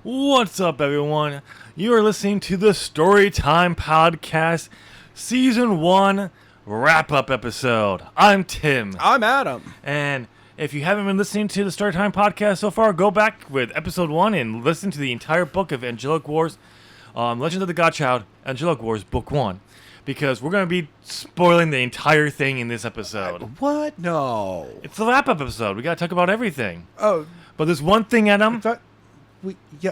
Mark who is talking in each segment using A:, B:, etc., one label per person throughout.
A: What's up, everyone? You are listening to the Storytime Podcast, Season 1 wrap-up episode. I'm Tim.
B: I'm Adam.
A: And if you haven't been listening to the Storytime Podcast so far, go back with Episode 1 and listen to the entire book of Angelic Wars, Legend of the Godchild, Angelic Wars, Book 1. Because we're going to be spoiling the entire thing in this episode.
B: What? No.
A: It's the wrap-up episode. We got to talk about everything.
B: Oh.
A: But there's one thing, Adam.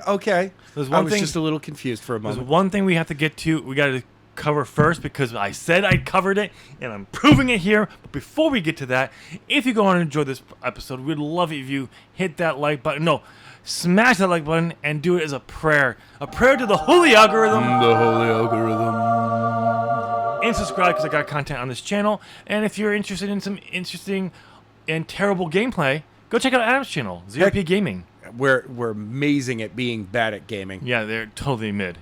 B: Okay.
A: There's one
B: I was
A: thing,
B: just a little confused for a moment.
A: There's one thing we have to get to. We got to cover first because I said I covered it, and I'm proving it here. But before we get to that, if you go on and enjoy this episode, we'd love it if you hit that like button. No, smash that like button and do it as a prayer. A prayer to the holy algorithm.
B: The holy algorithm.
A: And subscribe because I got content on this channel. And if you're interested in some interesting and terrible gameplay, go check out Adam's channel, ZOP Gaming.
B: We're amazing at being bad at gaming.
A: Yeah, they're totally mid.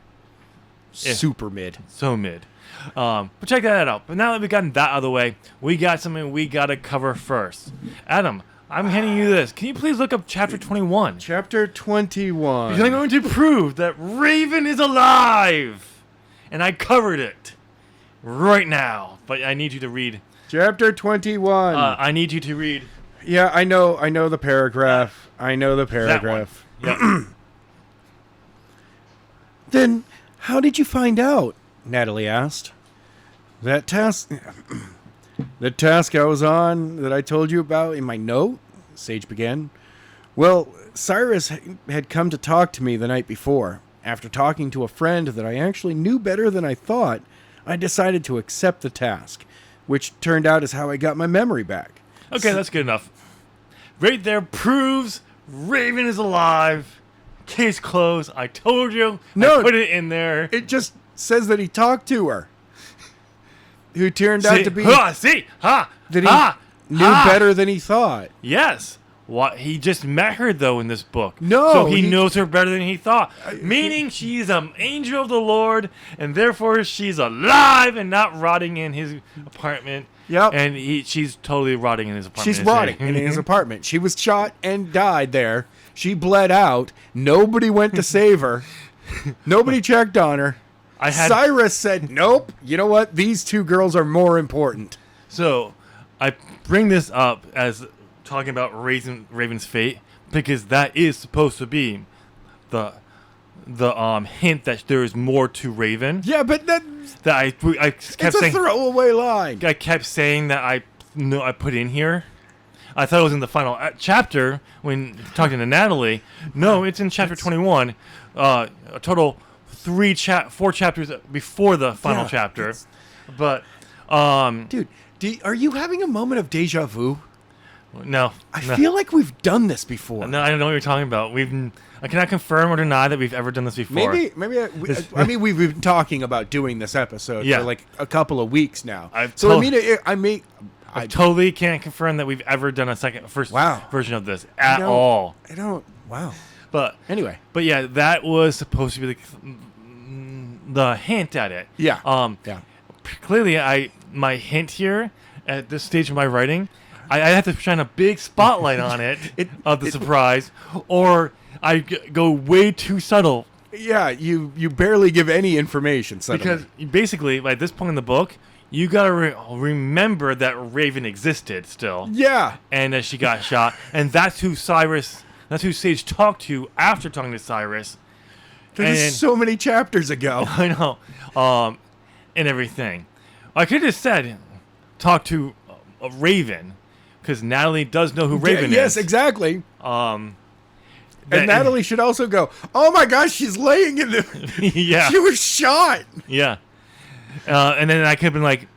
B: Super mid.
A: So mid. But check that out. But now that we've gotten that out of the way, we got something we got to cover first. Adam, I'm handing you this. Can you please look up Chapter 21?
B: Chapter 21.
A: Because I'm going to prove that Raven is alive. And I covered it right now. But I need you to read.
B: Chapter 21.
A: I need you to read.
B: Yeah, I know the paragraph. I know the paragraph.
A: Yep.
B: Then, how did you find out? Natalie asked. The task I was on that I told you about in my note, Sage began. Well, Cyrus had come to talk to me the night before. After talking to a friend that I actually knew better than I thought, I decided to accept the task, which turned out is how I got my memory back.
A: Okay, that's good enough. Right there proves Raven is alive. Case closed. I told you.
B: No,
A: I put it in there.
B: It just says that he talked to her. Who turned out to be...
A: That
B: he knew better than he thought.
A: Yes. What he just met her, though, in this book.
B: No.
A: So he knows her better than he thought. Meaning she's an angel of the Lord, and therefore she's alive and not rotting in his apartment.
B: Yep.
A: And she's totally rotting in his apartment.
B: She's rotting in his apartment. She was shot and died there. She bled out. Nobody went to save her. Nobody checked on her. Cyrus said, nope, you know what? These two girls are more important.
A: So I bring this up as talking about Raven's fate because that is supposed to be the hint that there is more to Raven.
B: Yeah, but
A: I kept saying,
B: it's a throwaway line.
A: I kept saying that I put in here. I thought it was in the final chapter when talking to Natalie. No, it's in chapter 21. A total 4 chapters before the final chapter. But
B: dude, are you having a moment of deja vu?
A: No.
B: I feel like we've done this before.
A: No, I don't know what you're talking about. I cannot confirm or deny that we've ever done this before.
B: Maybe we've been talking about doing this episode for like a couple of weeks now. I
A: totally can't confirm that we've ever done a first version of this at all.
B: Wow.
A: But
B: anyway.
A: But yeah, that was supposed to be the hint at it.
B: Yeah.
A: Clearly, my hint here at this stage of my writing, I have to shine a big spotlight on it of the surprise, or I go way too subtle.
B: Yeah, you barely give any information suddenly.
A: Because basically, at this point in the book, you gotta remember that Raven existed still.
B: Yeah.
A: And that she got shot, and that's who Sage talked to after talking to Cyrus.
B: There's so many chapters ago.
A: I know. And everything. I could have said, talk to Raven, because Natalie does know who Raven is.
B: Yes, exactly. And Natalie should also go, oh my gosh, she's laying in the...
A: Yeah.
B: She was shot.
A: Yeah. And then I could have been like,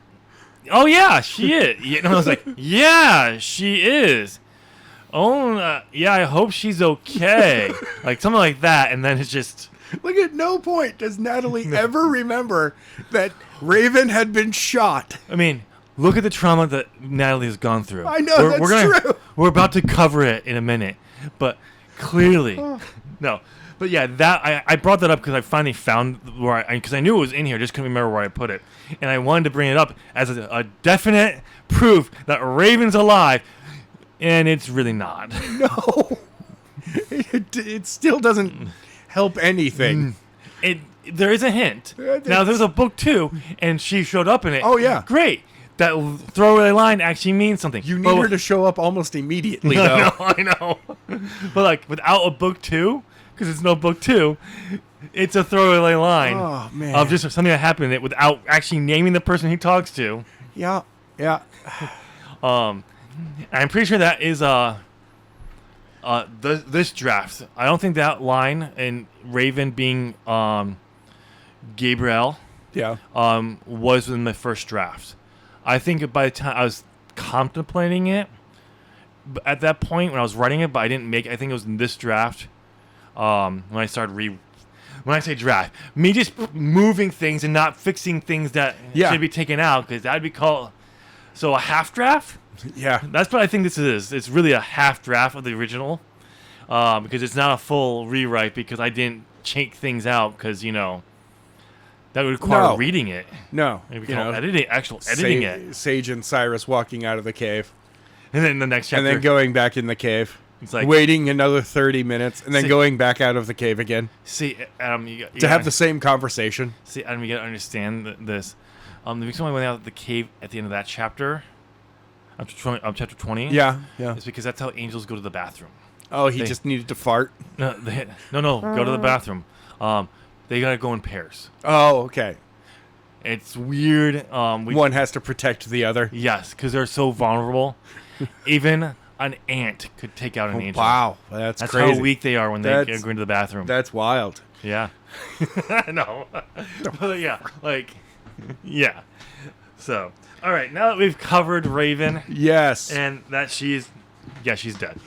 A: oh yeah, she is. And I was like, yeah, she is. Oh, yeah, I hope she's okay. Like something like that. And then it's just...
B: Like at no point does Natalie ever remember that Raven had been shot.
A: I mean, look at the trauma that Natalie has gone through.
B: I know, true.
A: We're about to cover it in a minute. But clearly... No. But yeah, that I brought that up because I finally found where because I knew it was in here, just couldn't remember where I put it. And I wanted to bring it up as a definite proof that Raven's alive. And it's really not.
B: No. It still doesn't help anything.
A: There is a hint. Now, there's a book 2, and she showed up in it.
B: Oh, yeah.
A: Great. That throwaway line actually means something.
B: You need her to show up almost immediately, though.
A: I know. But, like, without a book 2, because it's no book 2, it's a throwaway line.
B: Oh, man.
A: Of just something that happened in it without actually naming the person he talks to.
B: Yeah.
A: I'm pretty sure that is this draft. I don't think that line and Raven being Gabriel
B: Yeah.
A: was in my first draft. I think by the time I was contemplating it, at that point when I was writing it, but I didn't make it. I think it was in this draft when I started when I say draft, me just moving things and not fixing things that should be taken out, because that'd be called a half draft.
B: Yeah.
A: That's what I think this is. It's really a half draft of the original, because it's not a full rewrite, because I didn't check things out, because that would require reading it.
B: No.
A: Editing it.
B: Sage and Cyrus walking out of the cave.
A: And then the next chapter.
B: And then going back in the cave.
A: It's like
B: waiting another 30 minutes and then going back out of the cave again.
A: See, Adam,
B: to have the same conversation.
A: See, Adam, you gotta understand this. The reason why I went out of the cave at the end of that chapter, chapter 20,
B: yeah,
A: is because that's how angels go to the bathroom.
B: Oh, he just needed to fart?
A: No, go to the bathroom. They gotta go in pairs.
B: Oh, okay.
A: It's weird.
B: One has to protect the other.
A: Yes, because they're so vulnerable. Even an ant could take out an angel.
B: Wow, that's crazy.
A: How weak they are when they go into the bathroom.
B: That's wild.
A: Yeah. No. But yeah. So, all right. Now that we've covered Raven.
B: Yes.
A: And that she's dead.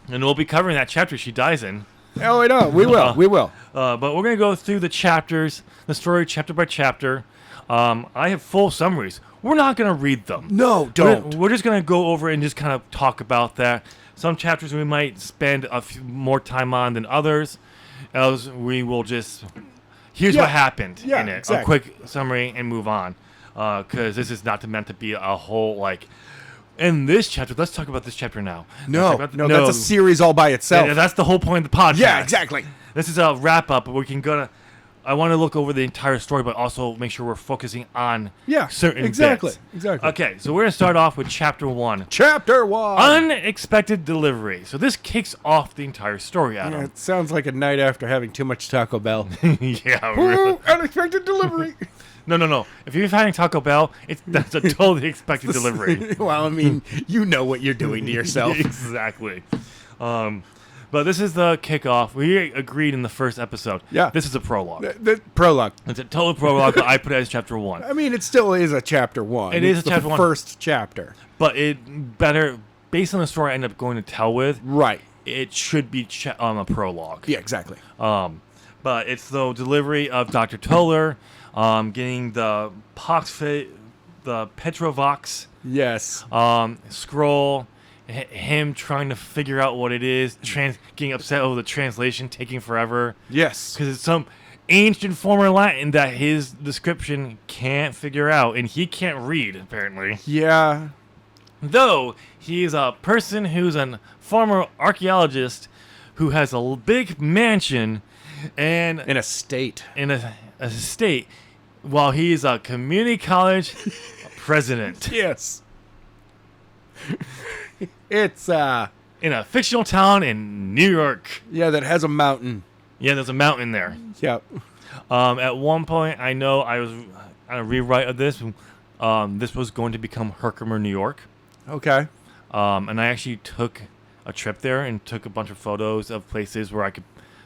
A: And we'll be covering that chapter she dies in.
B: Oh, I know. We will. We will.
A: But we're going to go through the chapters, the story chapter by chapter. I have full summaries. We're not going to read them.
B: No, don't.
A: We're just going to go over and just kind of talk about that. Some chapters we might spend a few more time on than others. Else we will just... Here's what happened in it. Exactly. A quick summary and move on. Because this is not meant to be a whole, in this chapter, let's talk about this chapter now.
B: No, that's a series all by itself.
A: Yeah, that's the whole point of the podcast.
B: Yeah, exactly.
A: This is a wrap-up, but we can go to... I want to look over the entire story, but also make sure we're focusing on certain bits.
B: Exactly.
A: Okay, so we're going to start off with Chapter 1.
B: Chapter 1!
A: Unexpected delivery. So this kicks off the entire story, Adam.
B: Yeah, it sounds like a night after having too much Taco Bell.
A: Yeah, really.
B: Unexpected delivery!
A: No. If you're having Taco Bell, that's a totally expected delivery.
B: Well, I mean, you know what you're doing to yourself.
A: Exactly. But this is the kickoff. We agreed in the first episode.
B: Yeah.
A: This is a prologue.
B: The prologue.
A: It's a total prologue, but I put it as Chapter 1.
B: I mean, it still is a Chapter 1.
A: It is a Chapter 1.
B: First chapter.
A: But it better, based on the story I end up going to tell with,
B: right?
A: It should be a prologue.
B: Yeah, exactly.
A: But it's the delivery of Dr. Toller, getting the the Petrovox
B: yes
A: scroll, him trying to figure out what it is, getting upset over the translation taking forever.
B: Yes.
A: Because it's some ancient form of Latin that his description can't figure out, and he can't read, apparently.
B: Yeah.
A: Though he's a person who's a former archaeologist who has a big mansion and
B: in a state.
A: In a state, while he's a community college president.
B: Yes. It's
A: in a fictional town in New York.
B: Yeah, that has a mountain.
A: Yeah, there's a mountain there.
B: Yep.
A: At one point, I know I was on a rewrite of this. This was going to become Herkimer, New York.
B: Okay.
A: And I actually took a trip there and took a bunch of photos of places where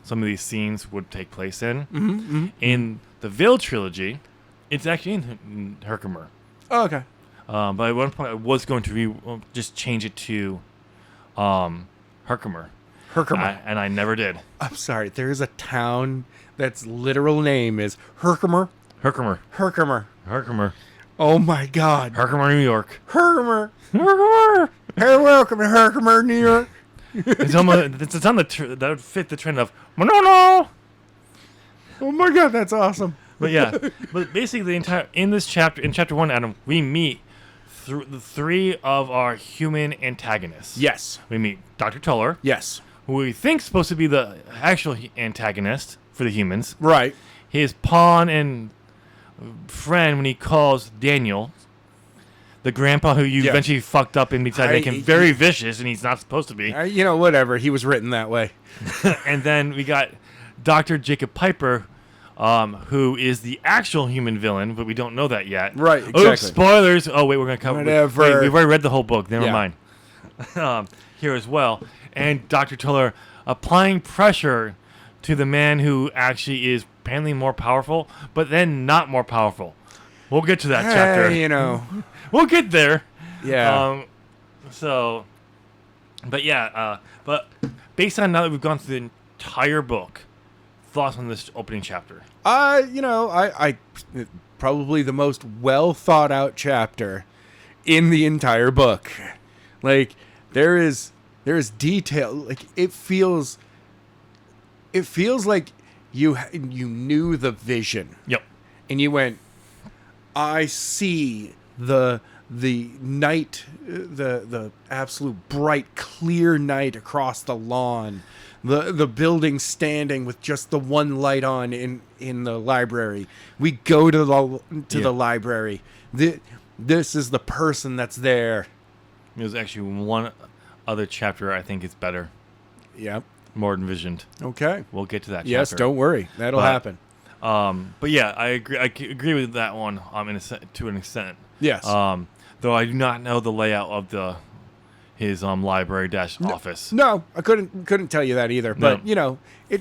A: some of these scenes would take place in.
B: Mm-hmm.
A: In the Veil trilogy, it's actually in Herkimer.
B: Oh, okay.
A: But at one point, I was going to just change it to Herkimer.
B: Herkimer.
A: And I never did.
B: I'm sorry. There is a town that's literal name is Herkimer.
A: Herkimer.
B: Herkimer.
A: Herkimer.
B: Oh, my God.
A: Herkimer, New York.
B: Herkimer.
A: Herkimer.
B: Hey, welcome to Herkimer, New York.
A: It's on that would fit the trend of no.
B: Oh, my God. That's awesome.
A: But yeah, but basically in chapter 1, Adam, we meet the three of our human antagonists.
B: Yes.
A: We meet Dr. Toller.
B: Yes.
A: who we think's supposed to be the actual antagonist for the humans.
B: Right.
A: His pawn and friend when he calls Daniel, the grandpa who you eventually fucked up and decided to make him very vicious, and he's not supposed to be.
B: Whatever. He was written that way.
A: And then we got Dr. Jacob Piper, who is the actual human villain, but we don't know that yet.
B: Right, exactly.
A: Oops, spoilers. Oh, wait, we're going to cover...
B: Whatever.
A: Wait, we've already read the whole book. Never mind. Here as well. And Dr. Toller applying pressure to the man who actually is apparently more powerful, but then not more powerful. We'll get to that chapter. We'll get there.
B: Yeah.
A: But based on now that we've gone through the entire book, thoughts on this opening chapter?
B: I probably the most well thought out chapter in the entire book. Like there is detail. Like it feels like you knew the vision.
A: Yep.
B: And you went, I see the night, the absolute bright, clear night across the lawn, the building standing with just the one light on in the library. We go to the library. This is the person that's there.
A: There's actually one other chapter I think is better.
B: Yep.
A: More envisioned.
B: Okay.
A: We'll get to that chapter.
B: Yes, don't worry. That'll happen.
A: But yeah, I agree. I agree with that one. To an extent.
B: Yes.
A: Though I do not know the layout of his library office.
B: No, I couldn't tell you that either. But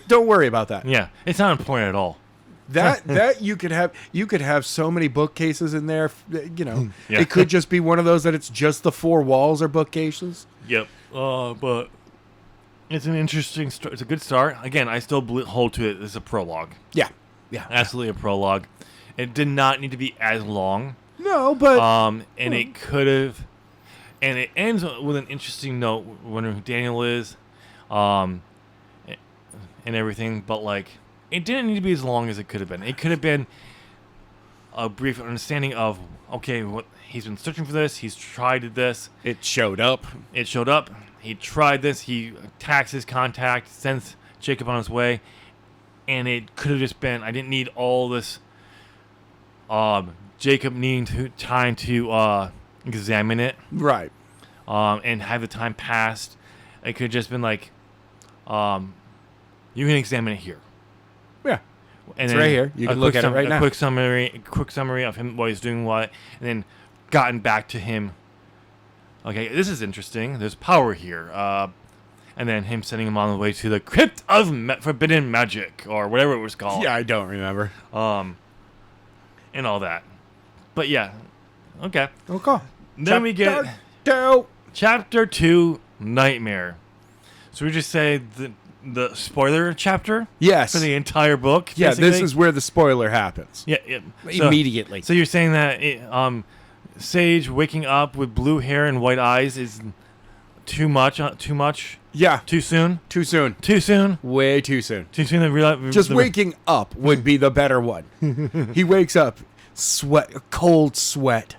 B: don't worry about that.
A: Yeah, it's not important at all.
B: That you could have so many bookcases in there.
A: Yeah.
B: It could just be one of those that it's just the four walls are bookcases.
A: Yep. But it's an interesting. It's a good start. Again, I still hold to it as a prologue.
B: Yeah. Yeah.
A: Absolutely a prologue. It did not need to be as long.
B: No, but
A: and it could have, and it ends with an interesting note, wondering who Daniel is, and everything. But like, it didn't need to be as long as it could have been. It could have been a brief understanding of what he's been searching for. This he's tried this.
B: It showed up.
A: He tried this. He attacks his contact, sends Jacob on his way, and it could have just been. I didn't need all this. Jacob needing time to examine it,
B: right?
A: And have the time passed. It could have just been like, you can examine it here.
B: Yeah,
A: and
B: it's right here. You can look at it right now.
A: A quick summary of him, what he's doing, and then gotten back to him. Okay, this is interesting. There's power here. And then him sending him on the way to the Crypt of Forbidden Magic, or whatever it was called.
B: Yeah, I don't remember.
A: And all that. But yeah, okay.
B: Okay.
A: Then we get Chapter 2, Nightmare. So we just say the spoiler chapter?
B: Yes.
A: For the entire book?
B: Yeah,
A: basically?
B: This is where the spoiler happens.
A: Yeah.
B: Immediately.
A: So you're saying that Sage waking up with blue hair and white eyes is too much?
B: Yeah.
A: Too soon?
B: Too soon.
A: Too soon?
B: Way too soon.
A: Too soon to realize...
B: Just waking up would be the better one. He wakes up, cold sweat.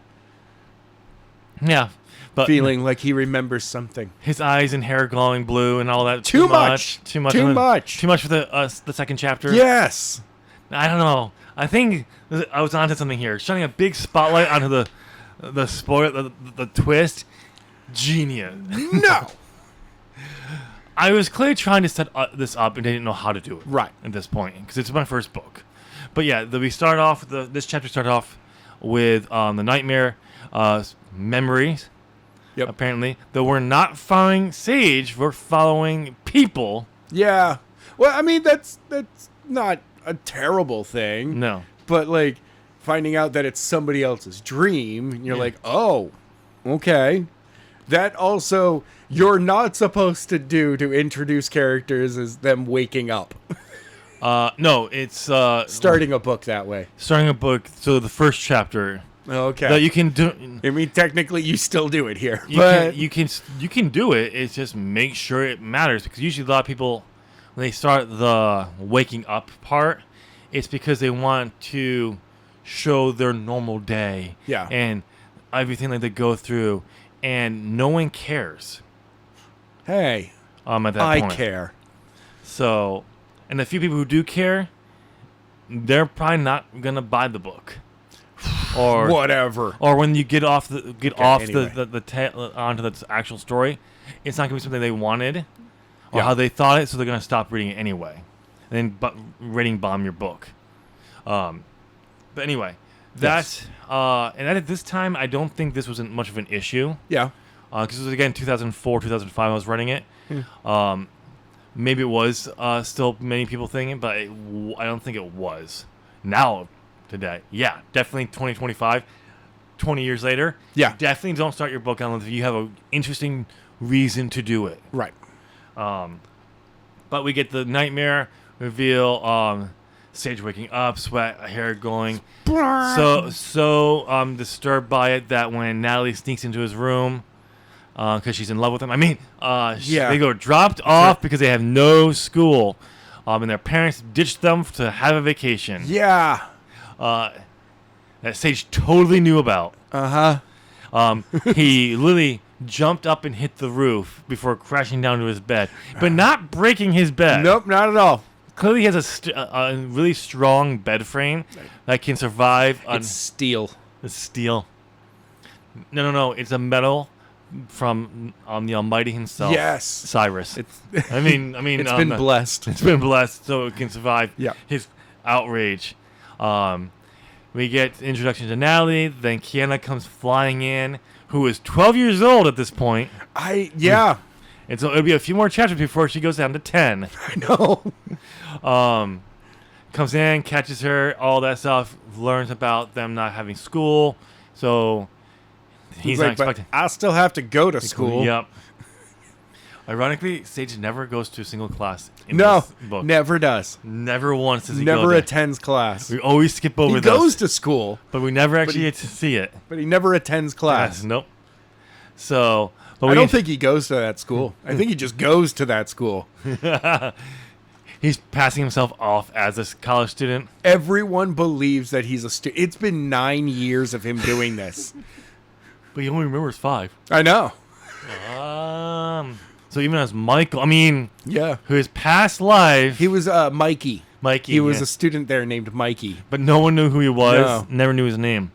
A: Yeah. But
B: feeling like he remembers something.
A: His eyes and hair glowing blue and all that.
B: Too much for
A: the second chapter.
B: Yes.
A: I don't know. I think I was onto something here. Shining a big spotlight onto the spoil, the twist. Genius.
B: No.
A: I was clearly trying to set this up and didn't know how to do it.
B: Right.
A: At this point, because it's my first book. But yeah, we start off. This chapter started off with the nightmare memories.
B: Yep.
A: Apparently, though we're not following Sage, we're following people.
B: Yeah. Well, I mean that's not a terrible thing.
A: No.
B: But like finding out that it's somebody else's dream, and you're like, oh, okay. That also you're not supposed to do to introduce characters as them waking up.
A: No, it's
B: starting a book that way.
A: Starting a book. So the first chapter.
B: Okay.
A: That you can do.
B: I mean, technically, you still do it here.
A: You can do it. It's just make sure it matters, because usually a lot of people, when they start the waking up part, it's because they want to show their normal day.
B: Yeah.
A: And everything that they go through, and no one cares.
B: Hey.
A: at that
B: I
A: point.
B: care.
A: So, and the few people who do care, they're probably not gonna buy the book. Or
B: whatever.
A: Or when you get off the
B: anyway.
A: onto the actual story, it's not gonna be something they wanted or
B: Yeah.
A: how they thought it, so they're gonna stop reading it anyway, and then rating bomb your book. But anyway,
B: Yes.
A: and at this time, I don't think this was much of an issue.
B: Yeah.
A: Because it was again 2004, 2005. I was running it. Maybe it was still many people thinking, but I don't think it was. Now, today, yeah, definitely 2025, 20 years later.
B: Yeah.
A: Definitely don't start your book unless you have an interesting reason to do it.
B: Right.
A: But we get the nightmare reveal. Sage waking up, sweat, hair going. So disturbed by it that when Natalie sneaks into his room, because she's in love with him. I mean, they go dropped off because they have no school, and their parents ditched them to have a vacation.
B: Yeah.
A: That Sage totally knew about. He literally jumped up and hit the roof before crashing down to his bed, but not breaking his bed.
B: Nope, not at all.
A: Clearly, he has a really strong bed frame that can survive on
B: It's steel.
A: steel. No. It's a metal from the Almighty himself.
B: Yes.
A: Cyrus.
B: It's
A: I mean,
B: it's been blessed.
A: It's been blessed, so it can survive
B: Yeah.
A: his outrage. We get introduction to Natalie. Then Kiana comes flying in, who is 12 years old at this point.
B: Yeah.
A: And so it'll be a few more chapters before she goes down to 10.
B: I know.
A: Comes in, catches her, all that stuff. Learns about them not having school. So he's not
B: like, but
A: expecting.
B: I still have to go to school.
A: Yep. Ironically, Sage never goes to a single class in
B: No,
A: this book.
B: never does.
A: Never once does he go
B: Never
A: there.
B: attends class.
A: We always skip over
B: He
A: this.
B: goes to school,
A: But we never actually
B: he-
A: get to see it.
B: but he never attends class.
A: Yes, nope. So, but
B: I don't think he goes to that school. I think he just goes to that school.
A: he's passing himself off as a college student.
B: Everyone believes that he's a student. It's been 9 years of him doing this.
A: But he only remembers 5.
B: I know.
A: So even as Michael, I mean,
B: Yeah.
A: whose past life,
B: He was Mikey.
A: Mikey,
B: He was
A: yeah.
B: a student there named Mikey.
A: But no one knew who he was.
B: No.
A: Never knew his name.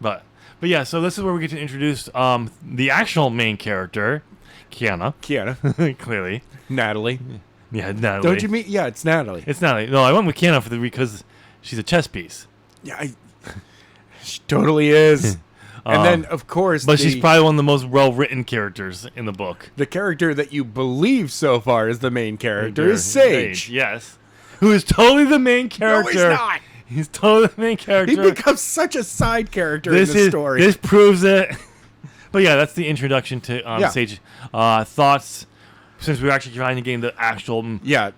A: But yeah, so this is where we get to introduce the actual main character, Kiana.
B: Kiana.
A: Clearly.
B: Natalie.
A: Yeah, Natalie.
B: Don't you mean? Yeah, it's Natalie.
A: It's Natalie. No, I went with Kiana because she's a chess piece.
B: Yeah, she totally is. And then, of course,
A: But she's probably one of the most well-written characters in the book.
B: the character that you believe so far is the main character is Sage.
A: Yes. Who is totally the main character.
B: No, he's not.
A: He's totally the main character.
B: He becomes such a side character in the story.
A: This proves it. But yeah, that's the introduction to
B: Yeah.
A: Sage. Thoughts, since we're actually trying to gain the actual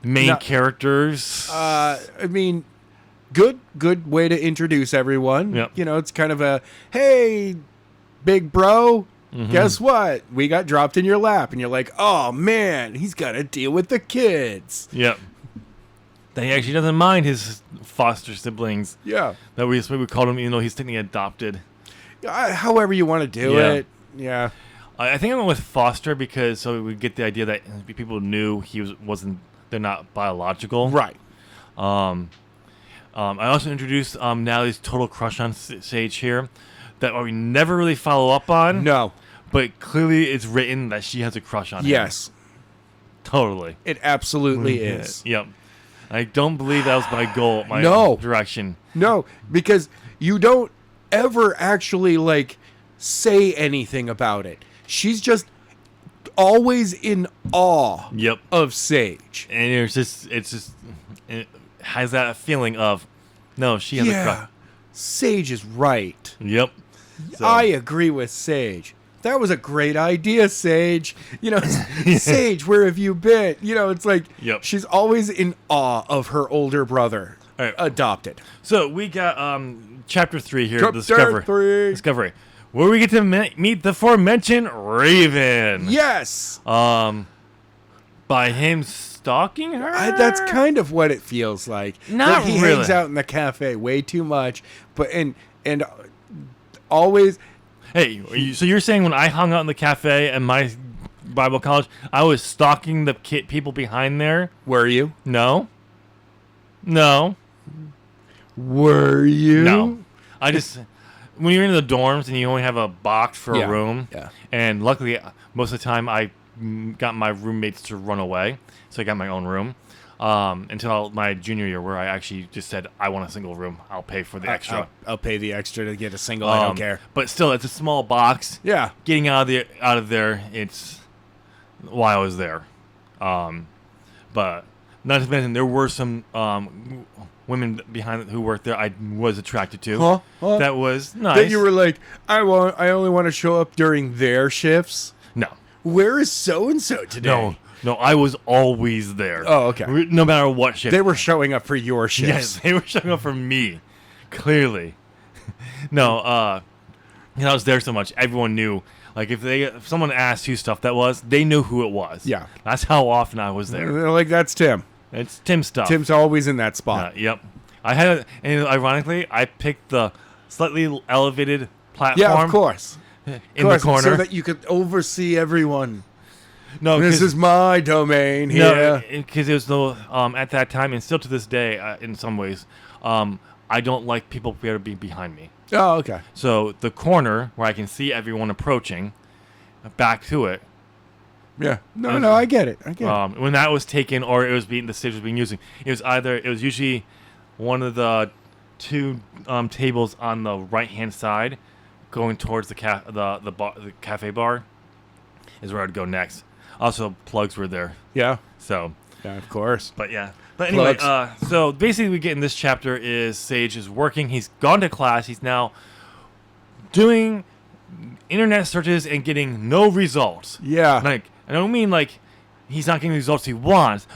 A: main characters.
B: I mean, good way to introduce everyone.
A: Yep.
B: You know, it's kind of a, hey, big bro,
A: Mm-hmm.
B: guess what? We got dropped in your lap. And you're like, oh, man, he's got to deal with the kids.
A: Yep. That he actually doesn't mind his foster siblings.
B: Yeah.
A: That we called him, even though he's technically adopted.
B: However you want to do
A: Yeah.
B: it. Yeah.
A: I think I went with foster because so we get the idea that people knew he wasn't. They're not biological.
B: Right.
A: I also introduced Natalie's total crush on Sage here, that we never really follow up on.
B: No.
A: But clearly, it's written that she has a crush on him.
B: Yes.
A: Totally.
B: It absolutely is.
A: Yep. I don't believe that was my goal, my
B: No.
A: direction.
B: No, because you don't ever actually, like, say anything about it. She's just always in awe
A: Yep.
B: of Sage.
A: And it has that feeling of, no, she has a crush.
B: Sage is right.
A: Yep. So,
B: I agree with Sage. That was a great idea, Sage. You know, Sage, where have you been? You know, it's like
A: Yep.
B: she's always in awe of her older brother,
A: All right.
B: adopted.
A: So we got chapter 3 here,
B: Chapter
A: Discovery.
B: 3.
A: Discovery, where we get to meet the aforementioned Raven.
B: Yes.
A: By him stalking her.
B: That's kind of what it feels like.
A: Not
B: He
A: really.
B: hangs out in the cafe way too much, but and always.
A: Hey, so you're saying when I hung out in the cafe and my Bible college, I was stalking the people behind there.
B: Were you?
A: No.
B: Were you?
A: No. I just when you're in the dorms and you only have a box for a room, and luckily most of the time I got my roommates to run away, so I got my own room. Until my junior year, where I actually just said, I want a single room. I'll pay for the extra.
B: I'll pay the extra to get a single. I don't care.
A: But still, it's a small box.
B: Yeah.
A: Getting out of there, it's why I was there. But not to mention, there were some women behind who worked there I was attracted to.
B: Huh?
A: That was nice.
B: Then you were like, I only want to show up during their shifts.
A: No.
B: Where is so and so today?
A: No, I was always there.
B: Oh, okay.
A: No matter what shift.
B: They were showing up for your shifts.
A: Yes, they were showing up for me. Clearly. No, I was there so much, everyone knew. Like, if someone asked who stuff that was, they knew who it was.
B: Yeah.
A: That's how often I was there.
B: They're like, that's Tim.
A: It's Tim's stuff.
B: Tim's always in that spot.
A: Yep. And ironically, I picked the slightly elevated platform.
B: Yeah, of course.
A: In the corner.
B: So that you could oversee everyone.
A: No,
B: this is my domain here.
A: No, because it was at that time, and still to this day, in some ways, I don't like people to be behind me.
B: Oh, okay.
A: So the corner where I can see everyone approaching, back to it.
B: Yeah. No, I get it.
A: When that was taken, or the stage was being used, it was usually one of the two tables on the right hand side, going towards the cafe bar, is where I'd go next. Also, plugs were there.
B: Yeah.
A: So.
B: Yeah, of course.
A: But yeah. But anyway, so basically we get in this chapter is Sage is working. He's gone to class. He's now doing internet searches and getting no results.
B: Yeah.
A: Like, I don't mean like he's not getting the results he wants.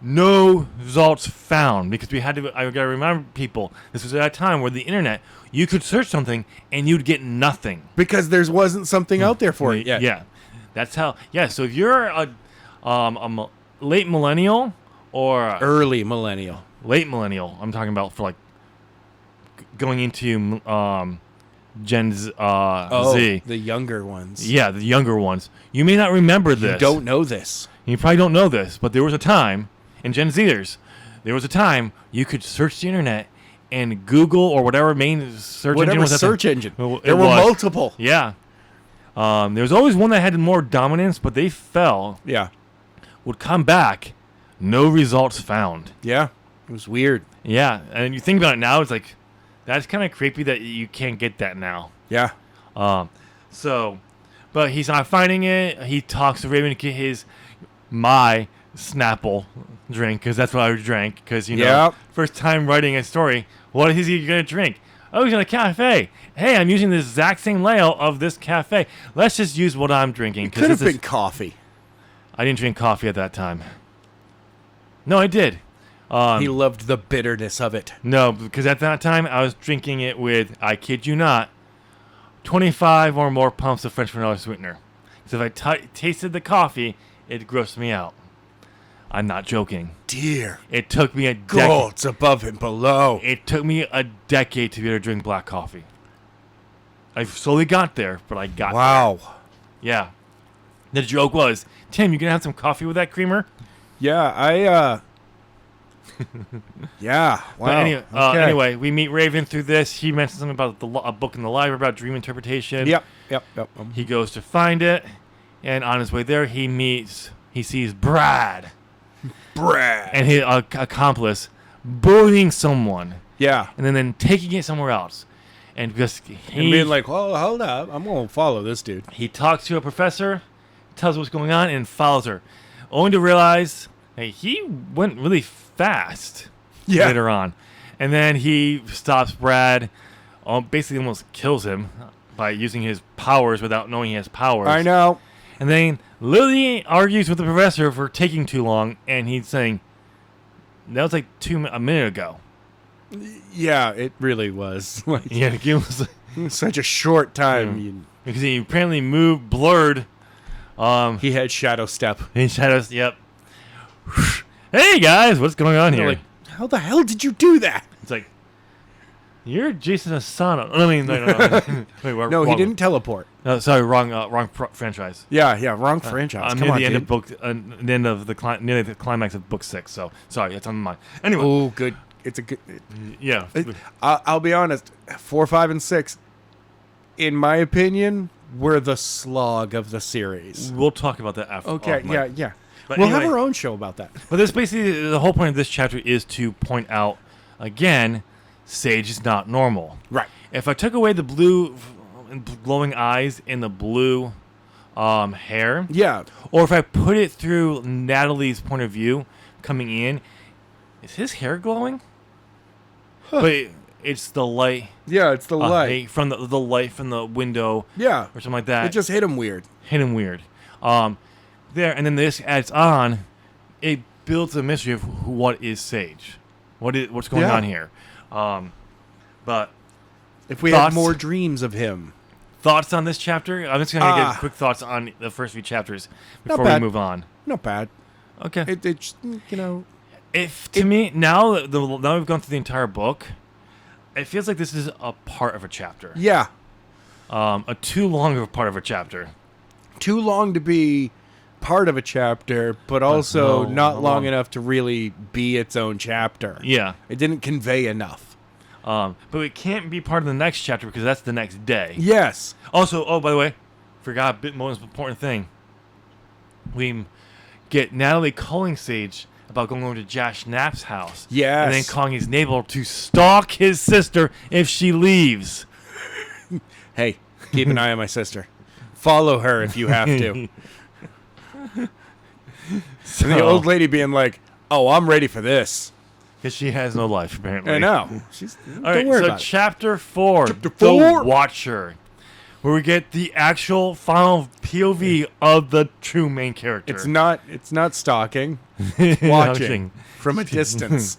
A: No results found, because I gotta remember people, this was at a time where the internet, you could search something and you'd get nothing.
B: Because there wasn't something out there for it yet.
A: Yeah. That's how. Yeah. So if you're a late millennial or
B: early millennial,
A: late millennial, I'm talking about for like going into Gen Z.
B: The younger ones.
A: Yeah, the younger ones. You may not remember this.
B: You don't know this.
A: You probably don't know this, but there was a time in Gen Zers. There was a time you could search the internet and Google or whatever main search engine was.
B: Engine. There were multiple.
A: Yeah. There was always one that had more dominance, but they fell.
B: Yeah.
A: Would come back, no results found.
B: Yeah. It was weird.
A: Yeah. And you think about it now, it's like, that's kind of creepy that you can't get that now.
B: Yeah.
A: But he's not finding it. He talks to Raven to get my Snapple drink, because that's what I drank. Because, first time writing a story, what is he going to drink? Oh, he's in a cafe. Hey, I'm using the exact same layout of this cafe. Let's just use what I'm drinking.
B: It could have been coffee.
A: I didn't drink coffee at that time. No, I did.
B: He loved the bitterness of it.
A: No, because at that time, I was drinking it with, I kid you not, 25 or more pumps of French vanilla sweetener. So if I tasted the coffee, it grossed me out. I'm not joking.
B: Dear.
A: It took me a decade.
B: Gods above and below.
A: It took me a decade to be able to drink black coffee. I slowly got there, but I got there.
B: Wow.
A: Yeah. The joke was, Tim, you gonna have some coffee with that creamer?
B: Yeah, yeah. Wow.
A: But anyway, we meet Raven through this. He mentions something about a book in the library about dream interpretation.
B: Yep.
A: He goes to find it, and on his way there, he sees Brad. And his accomplice bullying someone.
B: Yeah.
A: And then taking it somewhere else. And just
B: being like, well, hold up. I'm going to follow this dude.
A: He talks to a professor, tells her what's going on, and follows her. Only to realize he went really fast later on. And then he stops Brad, basically almost kills him by using his powers without knowing he has powers.
B: I know.
A: And then Lily argues with the professor for taking too long, and he's saying, that was like a minute ago.
B: Yeah, it really was.
A: It was
B: such a short time.
A: Because he apparently blurred.
B: He had shadow step.
A: Yep. Hey guys, what's going on here?
B: Like, how the hell did you do that?
A: It's like, You're Jason Asano. I mean, no. Wait,
B: No, he didn't teleport.
A: No, sorry, wrong franchise.
B: Yeah, wrong franchise.
A: I'm
B: Come
A: near
B: on,
A: the end
B: dude.
A: of book, the end of near the climax of book 6. So sorry, that's on my mind. Anyway,
B: Oh, good. It's a good.
A: yeah,
B: I'll be honest. 4, 5, and 6, in my opinion, were the slog of the series.
A: we'll talk about that after.
B: Okay, yeah.
A: But
B: We'll
A: anyway,
B: have our own show about that.
A: But this basically the whole point of this chapter is to point out again, Sage is not normal.
B: Right.
A: If I took away the blue glowing eyes and the blue hair,
B: Yeah.
A: or if I put it through Natalie's point of view coming in, is his hair glowing? But it's the light.
B: Yeah, it's the light.
A: From the light from the window.
B: Yeah.
A: Or something like that.
B: It just hit him weird.
A: Hit him weird. There, and then this adds on. It builds a mystery of what is Sage, what's going on here. But
B: If we
A: thoughts?
B: had more dreams of him.
A: Thoughts on this chapter? I'm just gonna give quick thoughts on the first few chapters before we
B: bad.
A: move on.
B: Not bad.
A: Okay.
B: It just,
A: If to me now we've gone through the entire book, it feels like this is a part of a chapter.
B: Yeah.
A: A too long of a part of a chapter.
B: Too long to be part of a chapter, but also not long enough to really be its own chapter.
A: Yeah.
B: It didn't convey enough.
A: But it can't be part of the next chapter because that's the next day.
B: Yes.
A: Also, by the way, forgot a bit most important thing. We get Natalie calling Sage about going over to Josh Knapp's house.
B: Yes.
A: And then calling his neighbor to stalk his sister if she leaves.
B: Hey, keep an eye on my sister. Follow her if you have to.
A: So,
B: And the old lady being like, "Oh, I'm ready for this."
A: because she has no life, apparently.
B: I know.
A: All
B: Don't
A: right,
B: worry
A: so
B: about it.
A: chapter 4,
B: Chapter
A: The
B: 4.
A: Watcher, where we get the actual final POV of the true main character.
B: It's not stalking. It's watching from a distance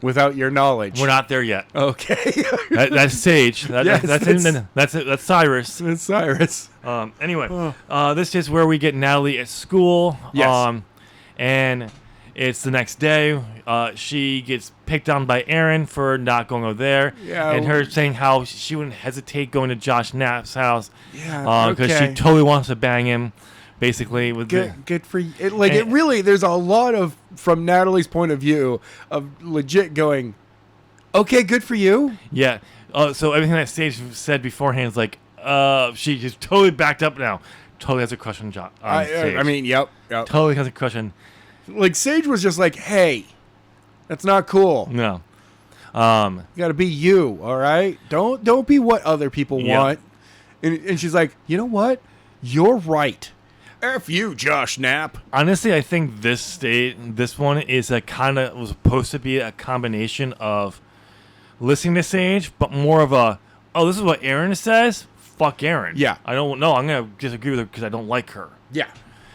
B: without your knowledge.
A: We're not there yet.
B: Okay.
A: That's Sage.
B: Yes,
A: That's Cyrus.
B: It's Cyrus.
A: Anyway, this is where we get Natalie at school.
B: Yes.
A: And it's the next day. She gets picked on by Aaron for not going over there.
B: Yeah.
A: And her saying how she wouldn't hesitate going to Josh Knapp's house.
B: Yeah.
A: Because
B: okay.
A: she totally wants to bang him, basically. With
B: Good for you. It really, there's a lot of, from Natalie's point of view, of legit going, okay, good for you.
A: Yeah. So everything that Sage said beforehand is like, she just totally backed up now. Totally has a crush on Sage.
B: I mean, yep.
A: Totally has a crush on.
B: Like, Sage was just like, hey, that's not cool.
A: No.
B: You gotta be you, all right? Don't be what other people
A: Yeah.
B: want. And she's like, you know what? You're right. F you, Josh Knapp.
A: Honestly, I think this one is was supposed to be a combination of listening to Sage, but more of a, oh, this is what Aaron says? Fuck Aaron.
B: Yeah.
A: I don't know. I'm going to disagree with her because I don't like her.
B: Yeah.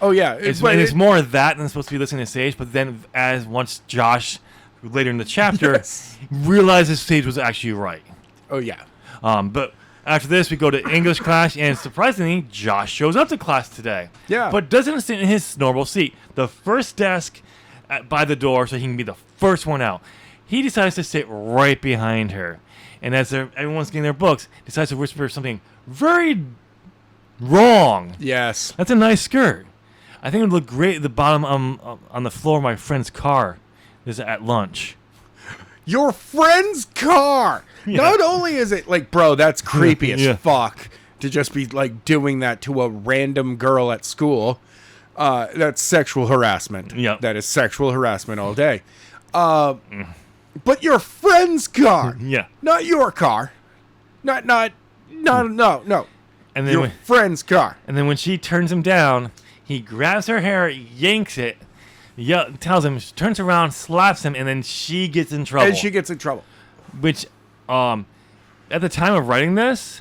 B: Oh, yeah.
A: It's more of that than supposed to be listening to Sage, but then once Josh, later in the chapter,
B: Yes.
A: realizes Sage was actually right.
B: Oh, yeah.
A: But after this, we go to English class, and surprisingly, Josh shows up to class today.
B: Yeah.
A: But doesn't sit in his normal seat. The first desk by the door so he can be the first one out. He decides to sit right behind her. And as everyone's getting their books, decides to whisper something very wrong.
B: Yes.
A: That's a nice skirt. I think it would look great at the bottom on the floor of my friend's car. This is at lunch.
B: Your friend's car.
A: Yeah.
B: Not only is it like, bro, that's creepy as
A: Yeah.
B: fuck to just be like doing that to a random girl at school. That's sexual harassment.
A: Yep.
B: That is sexual harassment all day. But your friend's car.
A: Yeah.
B: Not your car. No.
A: And then
B: Your friend's car.
A: And then when she turns him down, he grabs her hair, yanks it, tells him, turns around, slaps him, and then she gets in trouble.
B: And she gets in trouble.
A: Which, at the time of writing this,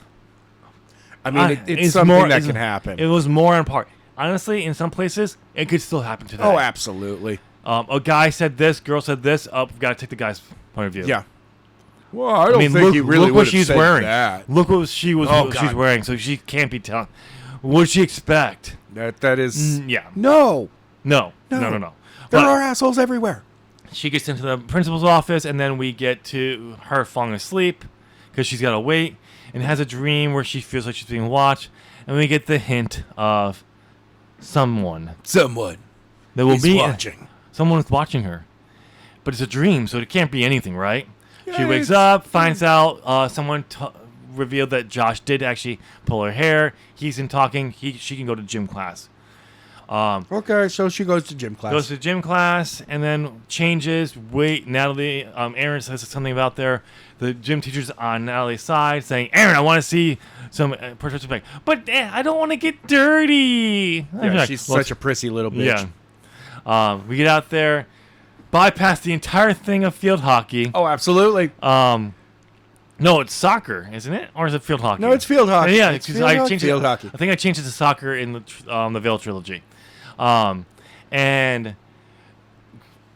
B: I mean, it's something that can happen.
A: It was more on par. Honestly, in some places, it could still happen today.
B: Oh, absolutely.
A: A guy said this, girl said this. We've got to take the guy's point of view.
B: Yeah. Well, I don't think he really
A: look
B: would
A: what
B: have
A: she's
B: said
A: wearing.
B: that.
A: Look what she's
B: God.
A: wearing, so she can't be telling. What'd she expect?
B: That is...
A: Yeah.
B: No.
A: No.
B: There
A: But
B: are assholes everywhere.
A: she gets into the principal's office, and then we get to her falling asleep. because she's got to wait, and has a dream where she feels like she's being watched, and we get the hint of someone that will
B: is
A: be
B: watching.
A: someone is watching her, but it's a dream, so it can't be anything, right?
B: Yeah,
A: She wakes up, finds out someone revealed that Josh did actually pull her hair. He's in talking. She can go to gym class.
B: Okay, so she goes to gym class.
A: Goes to gym class and then changes. Wait, Natalie. Aaron says something about the gym teacher's on Natalie's side, saying, "Aaron, I want to see some participate, but I don't want to get dirty."
B: Yeah, she's such a prissy little bitch.
A: Yeah. We get out there, bypass the entire thing of field hockey.
B: Oh, absolutely.
A: No, it's soccer, isn't it, or is it field hockey?
B: No, it's field hockey.
A: Yeah,
B: it's
A: because I changed
B: field
A: it.
B: hockey.
A: I think I changed it to soccer in the Veil trilogy, and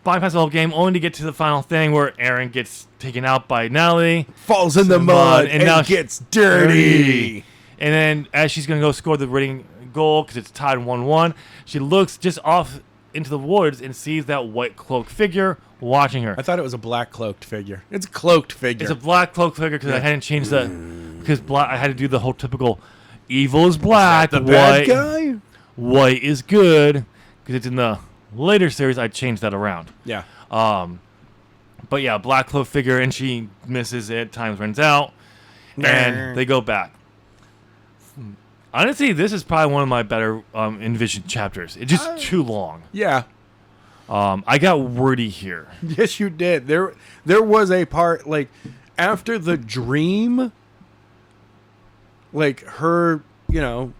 A: bypass the whole game only to get to the final thing where Aaron gets taken out by Natalie,
B: falls in the mud, and
A: now
B: gets dirty.
A: And then as she's gonna go score the winning goal because it's tied 1-1, she looks just off into the woods and sees that white cloaked figure watching her.
B: I thought it was a black cloaked figure. It's a cloaked figure.
A: It's a black cloaked figure because I hadn't changed that because I had to do the whole typical evil is black,
B: the
A: white,
B: bad guy.
A: white is good because it's in the later series. I changed that around.
B: Yeah.
A: But yeah, black cloaked figure, and she misses it. Time runs out, and they go back. Honestly, this is probably one of my better envisioned chapters. It's just too long.
B: Yeah.
A: I got wordy here.
B: Yes, you did. There was a part like after the dream, like her,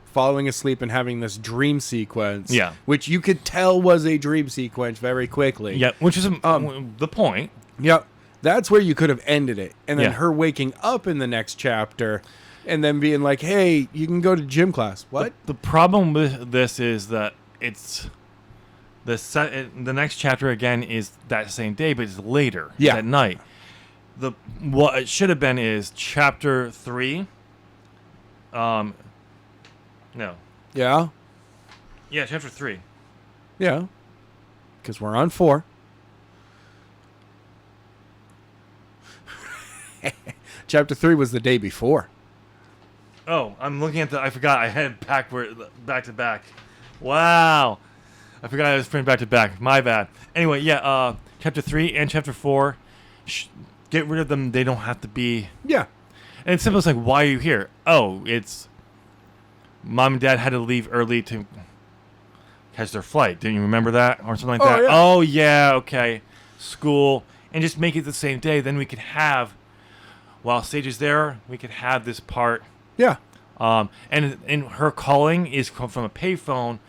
B: falling asleep and having this dream sequence.
A: Yeah.
B: Which you could tell was a dream sequence very quickly.
A: Yeah, which is the point.
B: Yep. That's where you could have ended it, and then
A: Yeah.
B: her waking up in the next chapter, and then being like, "Hey, you can go to gym class." What?
A: The problem with this is that it's the next chapter again is that same day, but it's later.
B: Yeah.
A: It's at night. What it should have been is chapter 3. No.
B: Yeah.
A: Yeah, chapter 3.
B: Yeah. Because we're on 4. Chapter 3 was the day before.
A: Oh, I'm looking at I forgot I had it back to back. Wow. I forgot I was printing back to back. My bad. Anyway, yeah, chapter 3 and chapter 4, get rid of them. They don't have to be.
B: Yeah.
A: And it's simple as like, why are you here? Oh, it's mom and dad had to leave early to catch their flight. Didn't you remember that? Or something like that?
B: Yeah.
A: Oh, yeah, okay. School. And just make it the same day. Then we could have, while Sage is there, we could have this part.
B: Yeah.
A: And her calling is from a payphone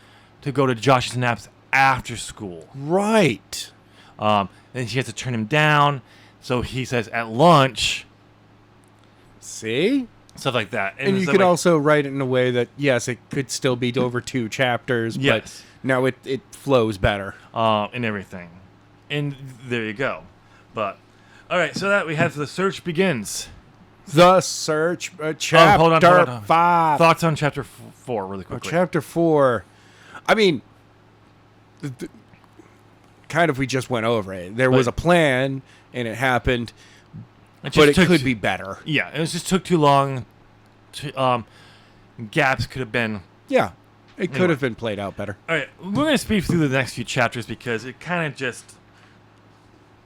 A: to go to Josh's naps after school.
B: Right.
A: And she has to turn him down. So he says at lunch.
B: See?
A: Stuff like that.
B: And you could also write it in a way that, yes, it could still be over 2 chapters,
A: yes.
B: but now it flows better.
A: And everything. And there you go. But, all right, so that we have the search begins.
B: The search, chapter
A: hold on.
B: 5.
A: Thoughts on chapter 4 really quickly.
B: Chapter 4. I mean, kind of we just went over it. There was a plan, and it happened, but it could be better.
A: Yeah, it just took too long. Gaps could have been.
B: Yeah, it could have been played out better.
A: All right, we're going to speed through the next few chapters because it kind of just...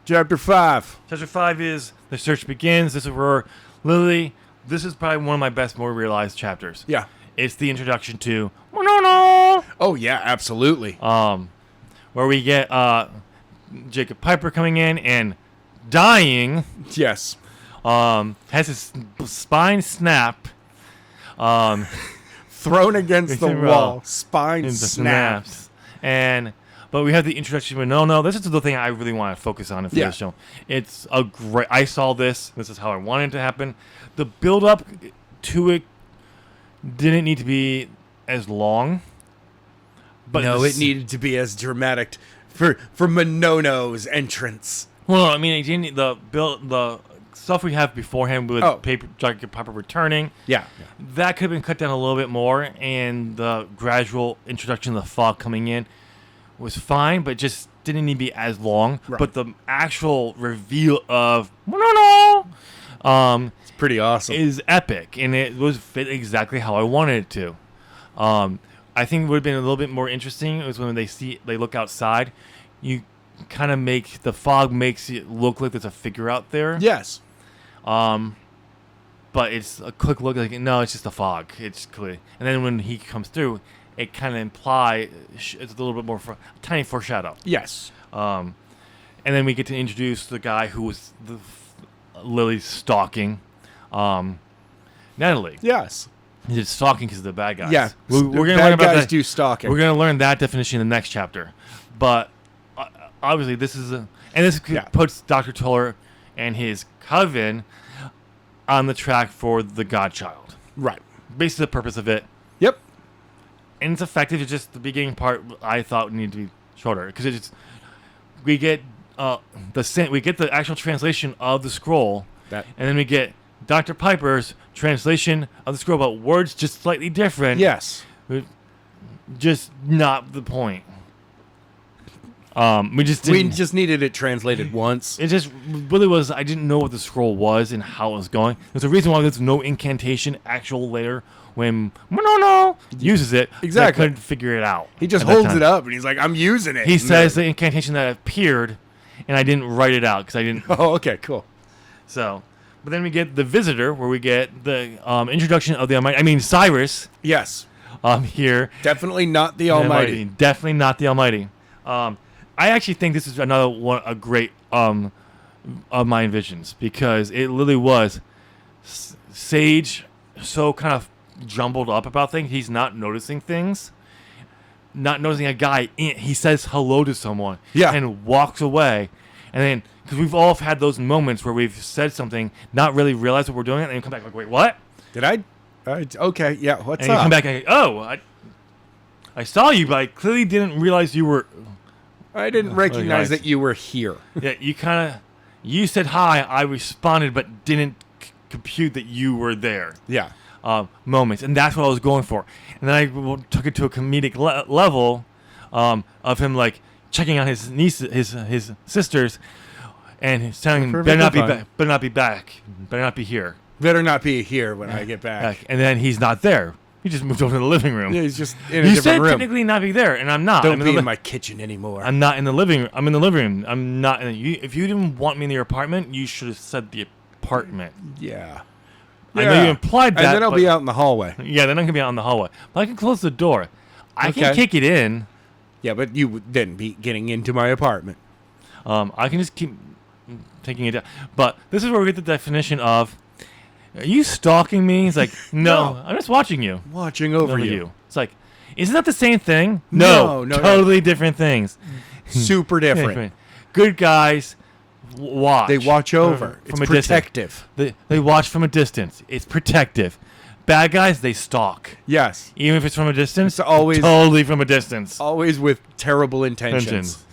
B: Chapter 5.
A: Chapter 5 is the search begins. This is where Lily... This is probably one of my best, more realized chapters.
B: Yeah.
A: It's the introduction to... No.
B: Oh, yeah, absolutely.
A: Where we get Jacob Piper coming in and dying.
B: Yes.
A: Has his spine snap.
B: Thrown against the wall. Spine snaps.
A: But we have the introduction with No. This is the thing I really want to focus on in this show. It's a great... I saw this. This is how I wanted it to happen. The build-up to it didn't need to be as long. But
B: no, it needed to be as dramatic for Monono's entrance.
A: Well, I mean, it didn't, the stuff we have beforehand with Jacob Piper returning.
B: Yeah.
A: That could have been cut down a little bit more, and the gradual introduction of the fog coming in was fine, but just didn't need to be as long.
B: Right.
A: But the actual reveal of no,
B: It's pretty awesome.
A: is epic, and it was fit exactly how I wanted it to. I think it would have been a little bit more interesting is when they look outside, you kind of the fog makes it look like there's a figure out there.
B: Yes.
A: But it's a quick look like, no, it's just a fog. It's clear. And then when he comes through, it kind of it's a little bit more, a tiny foreshadow.
B: Yes.
A: And then we get to introduce the guy who was Lily's stalking, Natalie.
B: Yes.
A: He's stalking because of the bad guys.
B: Yeah.
A: We're going to learn
B: bad
A: about
B: guys
A: that.
B: do stalking.
A: We're going to learn that definition in the next chapter. But obviously, this puts Dr. Toller and his coven on the track for the Godchild.
B: Right.
A: Basically, the purpose of it.
B: Yep.
A: And it's effective. It's just the beginning part I thought needed to be shorter because we get the actual translation of the scroll, and then we get Dr. Piper's translation of the scroll, but words just slightly different.
B: Yes.
A: Just not the point. We just
B: needed it translated once.
A: It just really was. I didn't know what the scroll was and how it was going. There's a reason why there's no incantation actual later when no uses it.
B: Exactly.
A: I couldn't figure it out.
B: He just holds it up and he's like, "I'm using it."
A: He says the incantation that appeared, and I didn't write it out because I didn't.
B: Oh, okay, cool.
A: So, but then we get the visitor, where we get the introduction of the Almighty. I mean Cyrus.
B: Yes.
A: Here.
B: Definitely not the Almighty.
A: Definitely not the Almighty. I actually think this is a great of my visions because it literally was Sage so kind of jumbled up about things. He's not noticing things, not noticing a guy. He says hello to someone and walks away. And then, because we've all had those moments where we've said something, not really realize what we're doing, and then you come back like, wait, what?
B: Did I? Okay, yeah, what's
A: and
B: up?
A: And you come back and go, I saw you, but I clearly didn't realize you were...
B: I didn't recognize that you were here.
A: Yeah, you said hi, I responded, but didn't compute that you were there.
B: Yeah.
A: Moments, and that's what I was going for. And then I took it to a comedic level of him like checking on his nieces, his sisters, and he's telling him, better not be back, better not be here.
B: Better not be here when I get back.
A: And then he's not there. He just moved over to the living room.
B: Yeah, he's just in a different room.
A: You said technically not be there, and I'm not.
B: Don't be in my kitchen anymore.
A: I'm not in the living room. I'm in the living room. I'm not in if you didn't want me in your apartment, you should have said the apartment.
B: Yeah.
A: I know you implied that.
B: And then I'll be out in the hallway.
A: Yeah, then I'm going to be out in the hallway. But I can close the door. I can kick it in.
B: Yeah, but you would then be getting into my apartment.
A: I can just keep taking it down. But this is where we get the definition of, are you stalking me? He's like, no, I'm just watching you.
B: Watching over you.
A: It's like, isn't that the same thing?
B: No,
A: totally different things.
B: Super different.
A: Good guys watch.
B: They watch over.
A: From
B: it's
A: a
B: protective.
A: They watch from a distance. It's protective. Bad guys, they stalk.
B: Yes.
A: Even if it's from a distance,
B: it's always
A: totally from a distance.
B: Always with terrible intentions.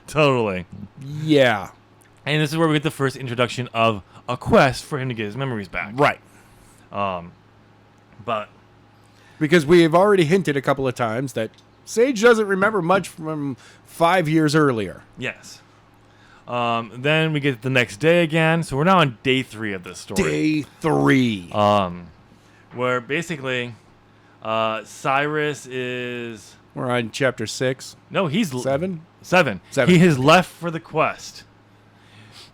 A: Totally.
B: Yeah.
A: And this is where we get the first introduction of a quest for him to get his memories back.
B: Right.
A: But
B: because we have already hinted a couple of times that Sage doesn't remember much from 5 years earlier.
A: Yes. Then we get the next day again. So we're now on day 3 of this story.
B: Day 3.
A: Where basically Cyrus is...
B: We're on chapter 6.
A: No, he's...
B: 7?
A: 7. He has left for the quest.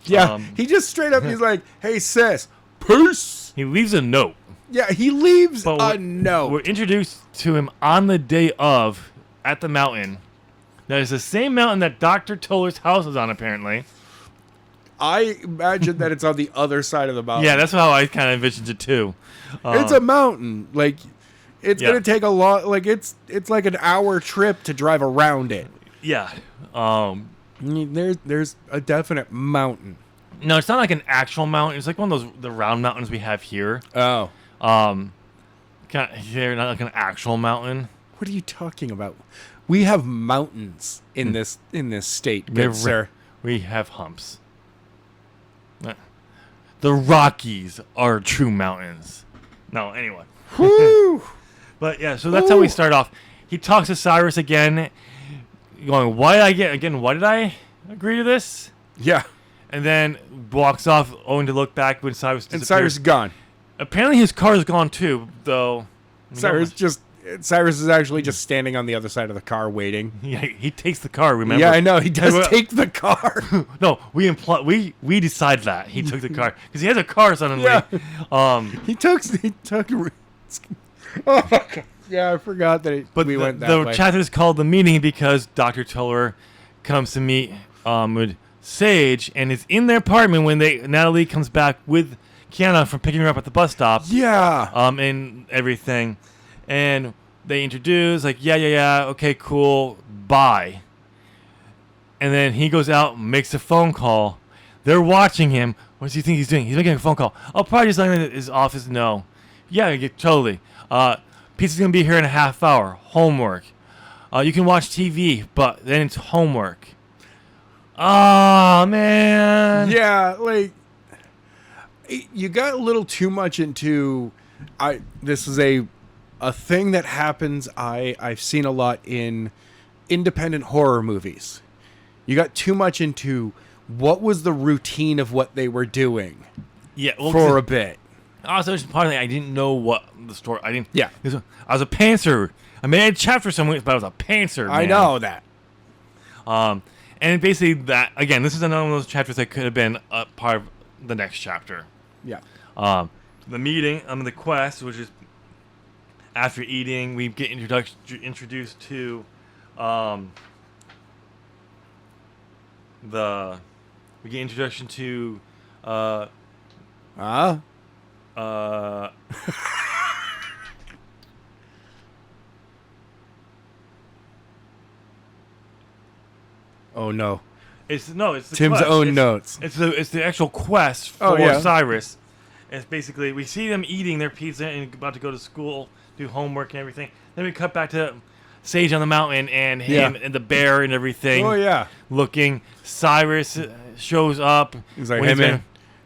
B: Yeah, he just straight up, he's like, hey, sis, peace.
A: He leaves a note.
B: Yeah, he leaves a note.
A: We're introduced to him on the day of, at the mountain. That is the same mountain that Dr. Toller's house is on, apparently.
B: I imagine that it's on the other side of the mountain.
A: Yeah, that's how I kind of envisioned it, too.
B: It's a mountain. Like, it's going to take a lot. Like, it's like an hour trip to drive around it.
A: Yeah.
B: There's a definite mountain.
A: No, it's not like an actual mountain. It's like one of those the round mountains we have here.
B: Oh.
A: They're not like an actual mountain.
B: What are you talking about? We have mountains in this state, good sir.
A: We have humps. The Rockies are true mountains. No, anyway.
B: Woo!
A: But yeah, so that's how we start off. He talks to Cyrus again, going, why did I agree to this?
B: Yeah.
A: and then walks off, only to look back when Cyrus disappears.
B: And Cyrus is gone.
A: Apparently his car is gone too, though.
B: Cyrus is actually just standing on the other side of the car waiting.
A: Yeah, he takes the car. Remember?
B: Yeah, I know he does take the car.
A: No, we decide that he took the car because he has a car suddenly.
B: Yeah. He took. Oh my God. Yeah, I forgot that. We went that way.
A: The chapter is called "The Meeting" because Dr. Tiller comes to meet with Sage and is in their apartment when Natalie comes back with Kiana from picking her up at the bus stop.
B: Yeah.
A: And everything, and they introduce yeah, okay, cool, bye. And then he goes out, makes a phone call. They're watching him. What does he think he's doing? He's making a phone call. I'll probably just let him in his office. No. Yeah, totally. Pizza's going to be here in a half hour. Homework. You can watch TV, but then it's homework. Oh, man.
B: Yeah, you got a little too much into... This is a thing that happens I've seen a lot in independent horror movies. You got too much into what was the routine of what they were doing for a bit.
A: Also, partly I didn't know what the story. I didn't.
B: Yeah,
A: I was a pantser. I made a chapter somewhere, but I was a pantser. Man.
B: I know that.
A: And basically that again. This is another one of those chapters that could have been a part of the next chapter.
B: Yeah.
A: The meeting, the quest, which is after eating, we get introduced to we get introduction to
B: oh no.
A: It's the
B: Tim's
A: quest.
B: own notes.
A: It's the actual quest for Cyrus. It's basically we see them eating their pizza and about to go to school, do homework and everything. Then we cut back to Sage on the mountain and him and the bear and everything.
B: Oh yeah.
A: Looking. Cyrus shows up.
B: He's like, "Hey man,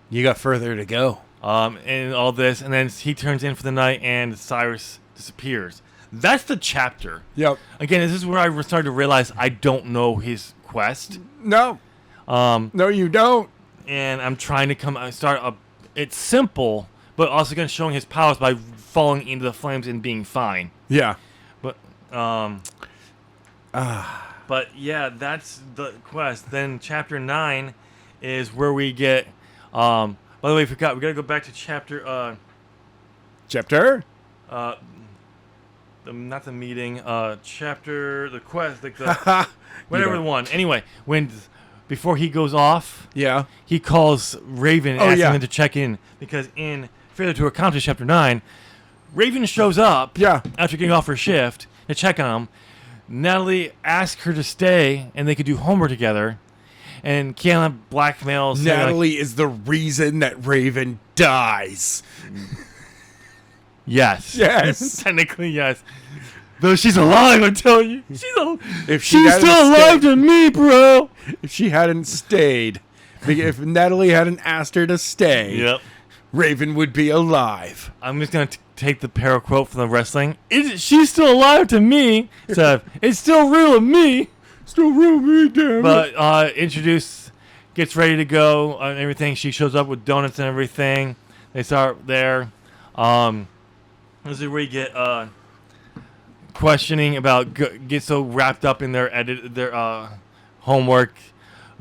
B: you got further to go."
A: And all this, and then he turns in for the night, and Cyrus disappears. That's the chapter.
B: Yep.
A: Again, this is where I started to realize I don't know his quest.
B: No. No, you don't.
A: And I'm trying to it's simple, but also going to showing his powers by falling into the flames and being fine.
B: Yeah.
A: But but yeah, that's the quest. Then chapter 9 is where we get. By the way, we forgot. We got to go back to chapter.
B: Chapter.
A: Not the meeting. Chapter the quest, like the whatever the one. Anyway, before he goes off, he calls Raven and asks him to check in because in Failure to Accomplish chapter 9, Raven shows up after getting off her shift to check on him. Natalie asks her to stay and they could do homework together. And Kiana blackmails
B: Natalie is the reason that Raven dies.
A: Yes.
B: Yes.
A: Technically, yes. Though she's alive, I'm telling you.
B: She's
A: still alive to me, bro.
B: If she hadn't stayed, if Natalie hadn't asked her to stay, Raven would be alive.
A: I'm just going to take the parallel quote from the wrestling. She's still alive to me. So, it's still real to me.
B: Still real to me, damn it.
A: But gets ready to go and everything. She shows up with donuts and everything. They start there. This is where you get questioning about get so wrapped up in their homework.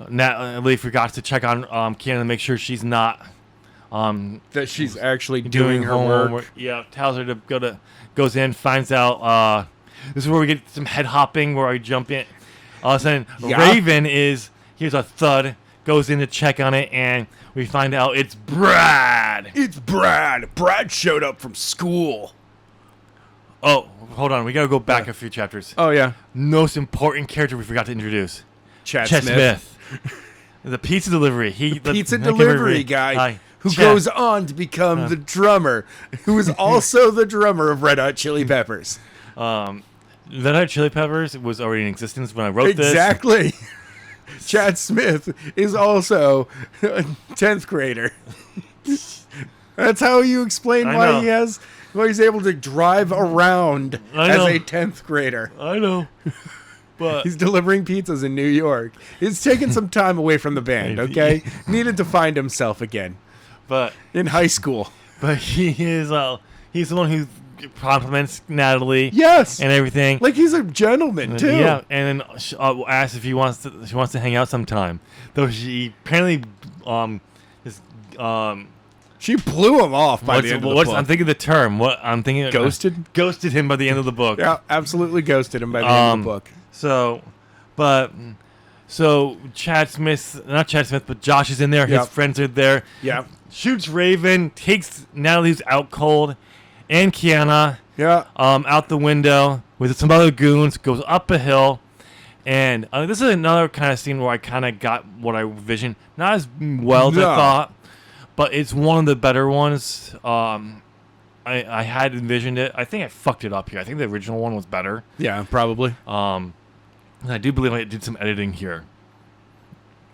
A: Natalie forgot to check on Kiana to make sure she's not
B: that she's actually doing her work.
A: Yeah, tells her to goes in, finds out. This is where we get some head hopping where I jump in. All of a sudden, Raven here's a thud, goes in to check on it, and we find out it's Brad.
B: It's Brad. Brad showed up from school.
A: Oh, hold on. We got to go back a few chapters.
B: Oh, yeah.
A: Most important character we forgot to introduce.
B: Chad Smith.
A: The pizza delivery.
B: Pizza delivery guy who goes on to become the drummer, who is also the drummer of Red Hot Chili Peppers.
A: Red Hot Chili Peppers was already in existence when I wrote this.
B: Exactly. Chad Smith is also a 10th grader. That's how you explain why he's able to drive around as a 10th grader.
A: I know. But
B: He's delivering pizzas in New York. He's taking some time away from the band, okay? Needed to find himself again
A: but
B: in high school.
A: he's the one who compliments Natalie.
B: Yes.
A: And everything.
B: Like he's a gentleman, too.
A: Yeah, and then asks if she wants to hang out sometime. Though she apparently
B: She blew him off by the end of the book.
A: I'm thinking the term. What I'm thinking
B: Ghosted?
A: Ghosted him by the end of the book.
B: Yeah, absolutely ghosted him by the end of the book.
A: So Chad Smith, not Chad Smith, but Josh is in there. His
B: Yep.
A: friends are there.
B: Yeah.
A: Shoots Raven, takes Natalie who's out cold, and Kiana
B: Yeah.
A: out the window with some other goons, goes up a hill. And this is another kind of scene where I kind of got what I envisioned. Not as well as I thought, but it's one of the better ones. I had envisioned it. I think I fucked it up here. I think the original one was better.
B: Yeah, probably.
A: And I do believe I did some editing here.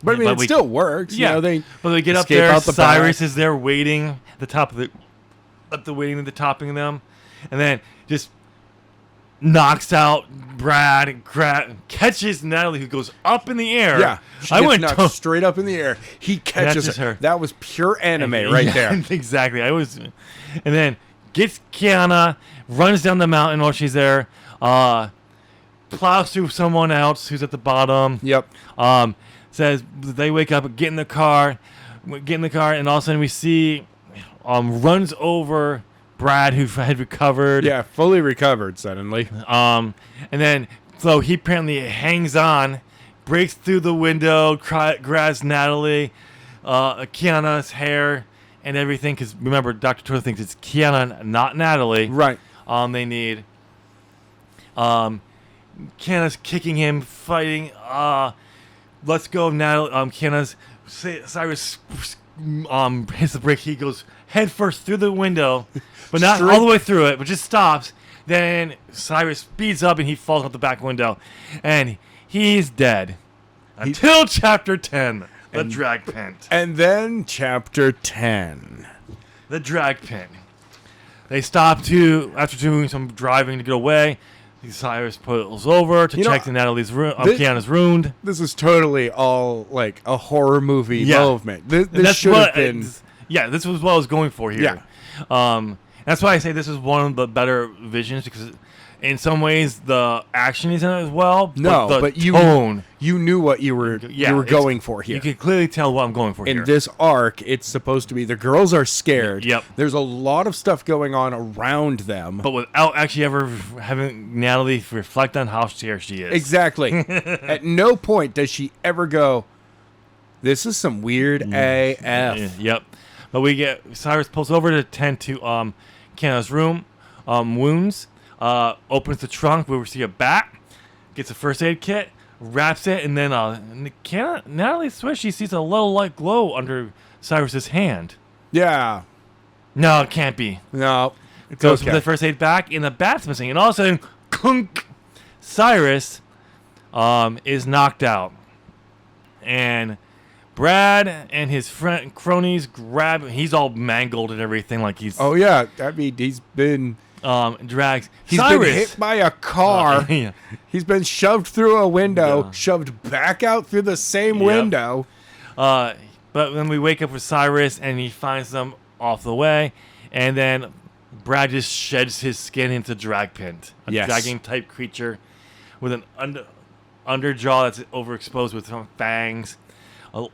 B: But I mean, it still works.
A: Yeah,
B: You know,
A: but they get up
B: escape
A: there.
B: out the
A: Cyrus
B: back.
A: is there waiting at the top of waiting at the topping of them, and then just knocks out Brad, catches Natalie, who goes up in the air.
B: Yeah, she
A: I
B: gets
A: went
B: knocked straight up in the air. He catches her. That was pure anime right there.
A: Exactly. And then gets Kiana, runs down the mountain while she's there, plows through someone else who's at the bottom.
B: Yep.
A: Says they wake up, get in the car, and all of a sudden we see runs over Brad, who had recovered.
B: Yeah, fully recovered suddenly.
A: And then so he apparently hangs on, breaks through the window, grabs Natalie, Kiana's hair and everything. Because remember, Dr. Torta thinks it's Kiana, not Natalie.
B: Right.
A: They need. Kiana's kicking him, fighting. Let's go, Natalie. Cyrus hits the brake. He goes head first through the window, but not all the way through it, but just stops. Then Cyrus speeds up and he falls out the back window, and he's dead. Until chapter 10, the drag pent.
B: And then chapter 10,
A: the drag pent. They stop after doing some driving to get away. Cyrus pulls over to check Natalie's room. Kiana's wound.
B: This is totally all like a horror movie movement. This should have been.
A: This was what I was going for here. Yeah. That's why I say this is one of the better visions, because in some ways the action isn't as well. But
B: you knew what you were going for here.
A: You can clearly tell what I'm going for here.
B: In this arc, it's supposed to be the girls are scared.
A: Yep.
B: There's a lot of stuff going on around them,
A: but without actually ever having Natalie reflect on how scared she is.
B: Exactly. At no point does she ever go, "This is some weird AF."
A: Yep. But we get Cyrus pulls over to tend to Kiana's room, wounds. Opens the trunk where we see a bat, gets a first aid kit, wraps it, and then Natalie swears she sees a little light glow under Cyrus's hand.
B: Yeah.
A: No, it can't be.
B: No. It
A: goes with the first aid back, and the bat's missing. And all of a sudden, kunk, Cyrus is knocked out. And Brad and his cronies grab him. He's all mangled and everything, like he's...
B: Oh, yeah. I mean, he's been...
A: drags.
B: He's
A: Cyrus
B: been hit by a car.
A: Yeah.
B: He's been shoved through a window, shoved back out through the same window.
A: But then we wake up with Cyrus, and he finds them off the way, and then Brad just sheds his skin into Dragpint, a dragon-type creature with an underjaw that's overexposed with some fangs,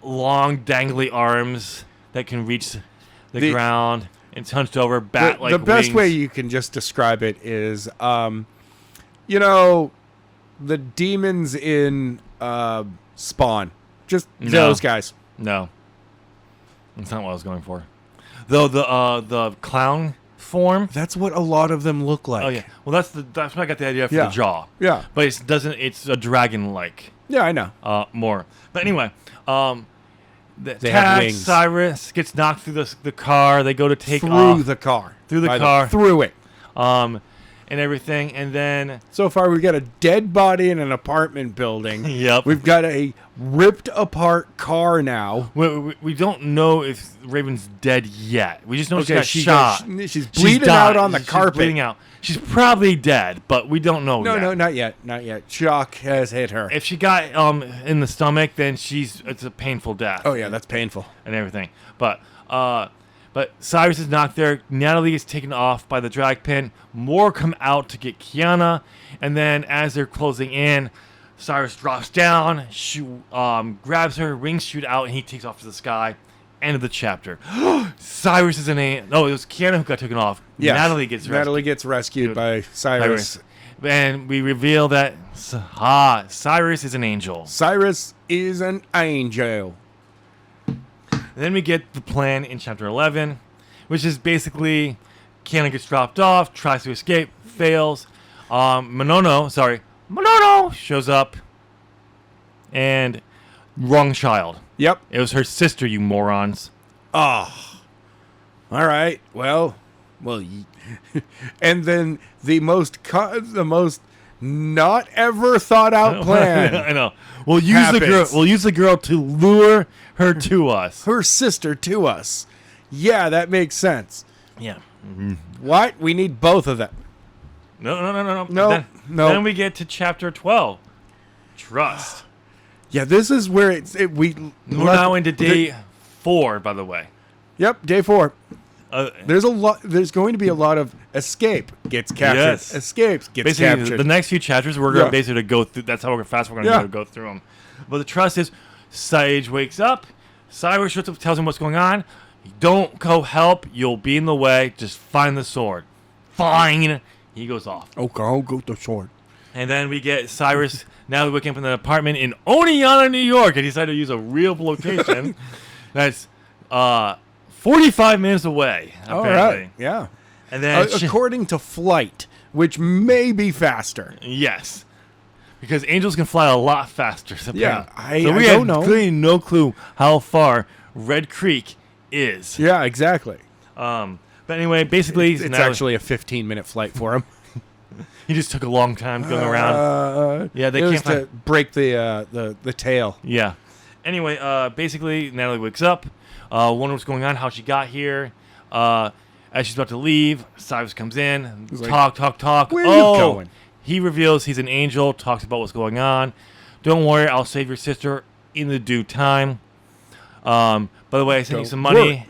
A: long dangly arms that can reach the ground. It's hunched over, bat-like
B: The best
A: wings.
B: way you can just describe it is, the demons in Spawn. Just those guys.
A: No. That's not what I was going for. Though the clown form.
B: That's what a lot of them look like.
A: Oh, yeah. Well, that's what I got the idea for the jaw.
B: Yeah.
A: But it's a dragon-like.
B: Yeah, I know.
A: More. But anyway,
B: they have wings.
A: Cyrus gets knocked through the car. They go to take
B: through
A: off.
B: the car.
A: Through the car.
B: Through it.
A: And and everything. And then
B: So far, we've got a dead body in an apartment building.
A: Yep.
B: We've got a ripped apart car now.
A: we don't know if Raven's dead yet. We just know she got shot.
B: She's bleeding out on the carpet.
A: She's bleeding out. She's probably dead, but we don't know yet.
B: No, not yet. Not yet. Shock has hit her.
A: If she got in the stomach, then it's a painful death.
B: Oh, yeah, that's painful.
A: And everything. But Cyrus is not there. Natalie is taken off by the drag pin. More come out to get Kiana. And then as they're closing in, Cyrus drops down, grabs her, rings shoot out, and he takes off to the sky. End of the chapter. Cyrus is it was Kiana who got taken off.
B: Yeah.
A: Natalie gets
B: rescued by Cyrus.
A: And we reveal that Cyrus is an angel.
B: Cyrus is an angel.
A: Then we get the plan in chapter 11, which is basically Kiana gets dropped off, tries to escape, fails. Monono shows up, and wrong child.
B: Yep.
A: It was her sister, you morons.
B: Oh. All right. Well. And then the most not ever thought out plan.
A: I know. We'll use the girl to lure her to us.
B: Her sister to us. Yeah, that makes sense.
A: Yeah.
B: What? We need both of them.
A: No. Then we get to chapter 12. Trust.
B: Yeah, this is where we're
A: now into day 4, by the way.
B: Yep, day 4. There's going to be a lot of escape gets captured.
A: Yes.
B: Escapes gets
A: basically,
B: captured.
A: The next few chapters we're going to basically go through. That's how fast we're going to go through them. But the trust is, Sage wakes up. Cyrus shows up, tells him what's going on. Don't go help. You'll be in the way. Just find the sword. Fine. He goes off.
B: Okay, I'll go with the sword.
A: And then we get Cyrus now waking up in an apartment in Oneonta, New York. And he decided to use a real location. That's 45 minutes away, apparently.
B: All right, yeah.
A: And then
B: according to flight, which may be faster.
A: Yes. Because angels can fly a lot faster. Apparently.
B: Yeah, I
A: don't
B: know.
A: Clearly no clue how far Red Creek is.
B: Yeah, exactly.
A: But anyway, basically...
B: It's actually a 15-minute flight for him.
A: He just took a long time going around. Yeah, they can't
B: to break the tail.
A: Yeah. Anyway, basically, Natalie wakes up, wonders what's going on, how she got here. As she's about to leave, Cyrus comes in, talk.
B: Where are you going?
A: He reveals he's an angel, talks about what's going on. Don't worry, I'll save your sister in the due time. By the way, I sent you some money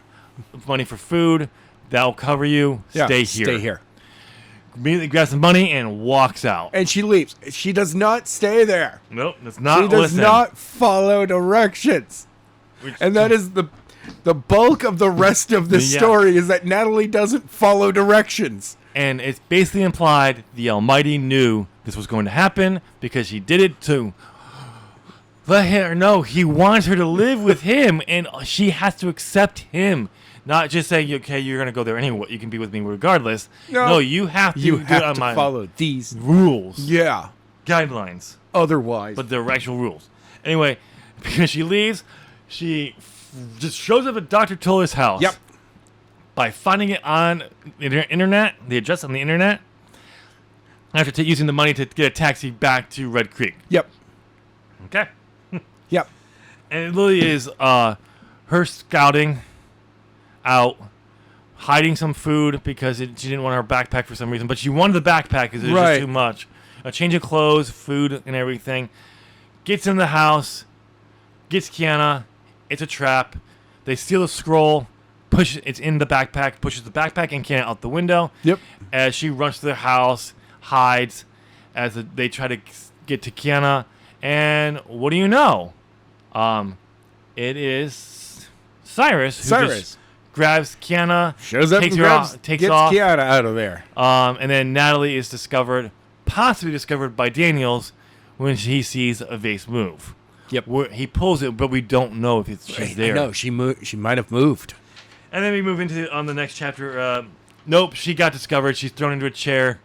A: for food. That'll cover you. Stay here. Immediately grabs some money and walks out.
B: And she leaves. She does not stay there.
A: Nope, that's not.
B: She does not follow directions. And that is the bulk of the rest of the story is that Natalie doesn't follow directions.
A: And it's basically implied the Almighty knew this was going to happen because he did it to let her know he wants her to live with him, and she has to accept him. Not just saying, okay, you're going to go there anyway. You can be with me regardless. No, you have to
B: follow these
A: rules.
B: Yeah.
A: Guidelines.
B: Otherwise.
A: But they're actual rules. Anyway, because she leaves, she just shows up at Dr. Tuller's house.
B: Yep.
A: By finding it on the internet, the address on the internet, after using the money to get a taxi back to Red Creek.
B: Yep.
A: Okay.
B: Yep.
A: And it literally is her scouting out, hiding some food because she didn't want her backpack for some reason, but she wanted the backpack because it was just too much. A change of clothes, food, and everything. Gets in the house, gets Kiana. It's a trap. They steal a scroll, it's in the backpack, pushes the backpack and Kiana out the window.
B: Yep. As
A: she runs to their house, hides, as they try to get to Kiana. And what do you know? It is Cyrus who just grabs Kiana,
B: shows up,
A: takes
B: and
A: her off,
B: gets Kiana out of there.
A: And then Natalie is possibly discovered by Daniels when he sees a vase move.
B: Yep.
A: He pulls it, but we don't know if she's there.
B: No, she might have moved.
A: And then we move into on the next chapter. Nope, she got discovered. She's thrown into a chair.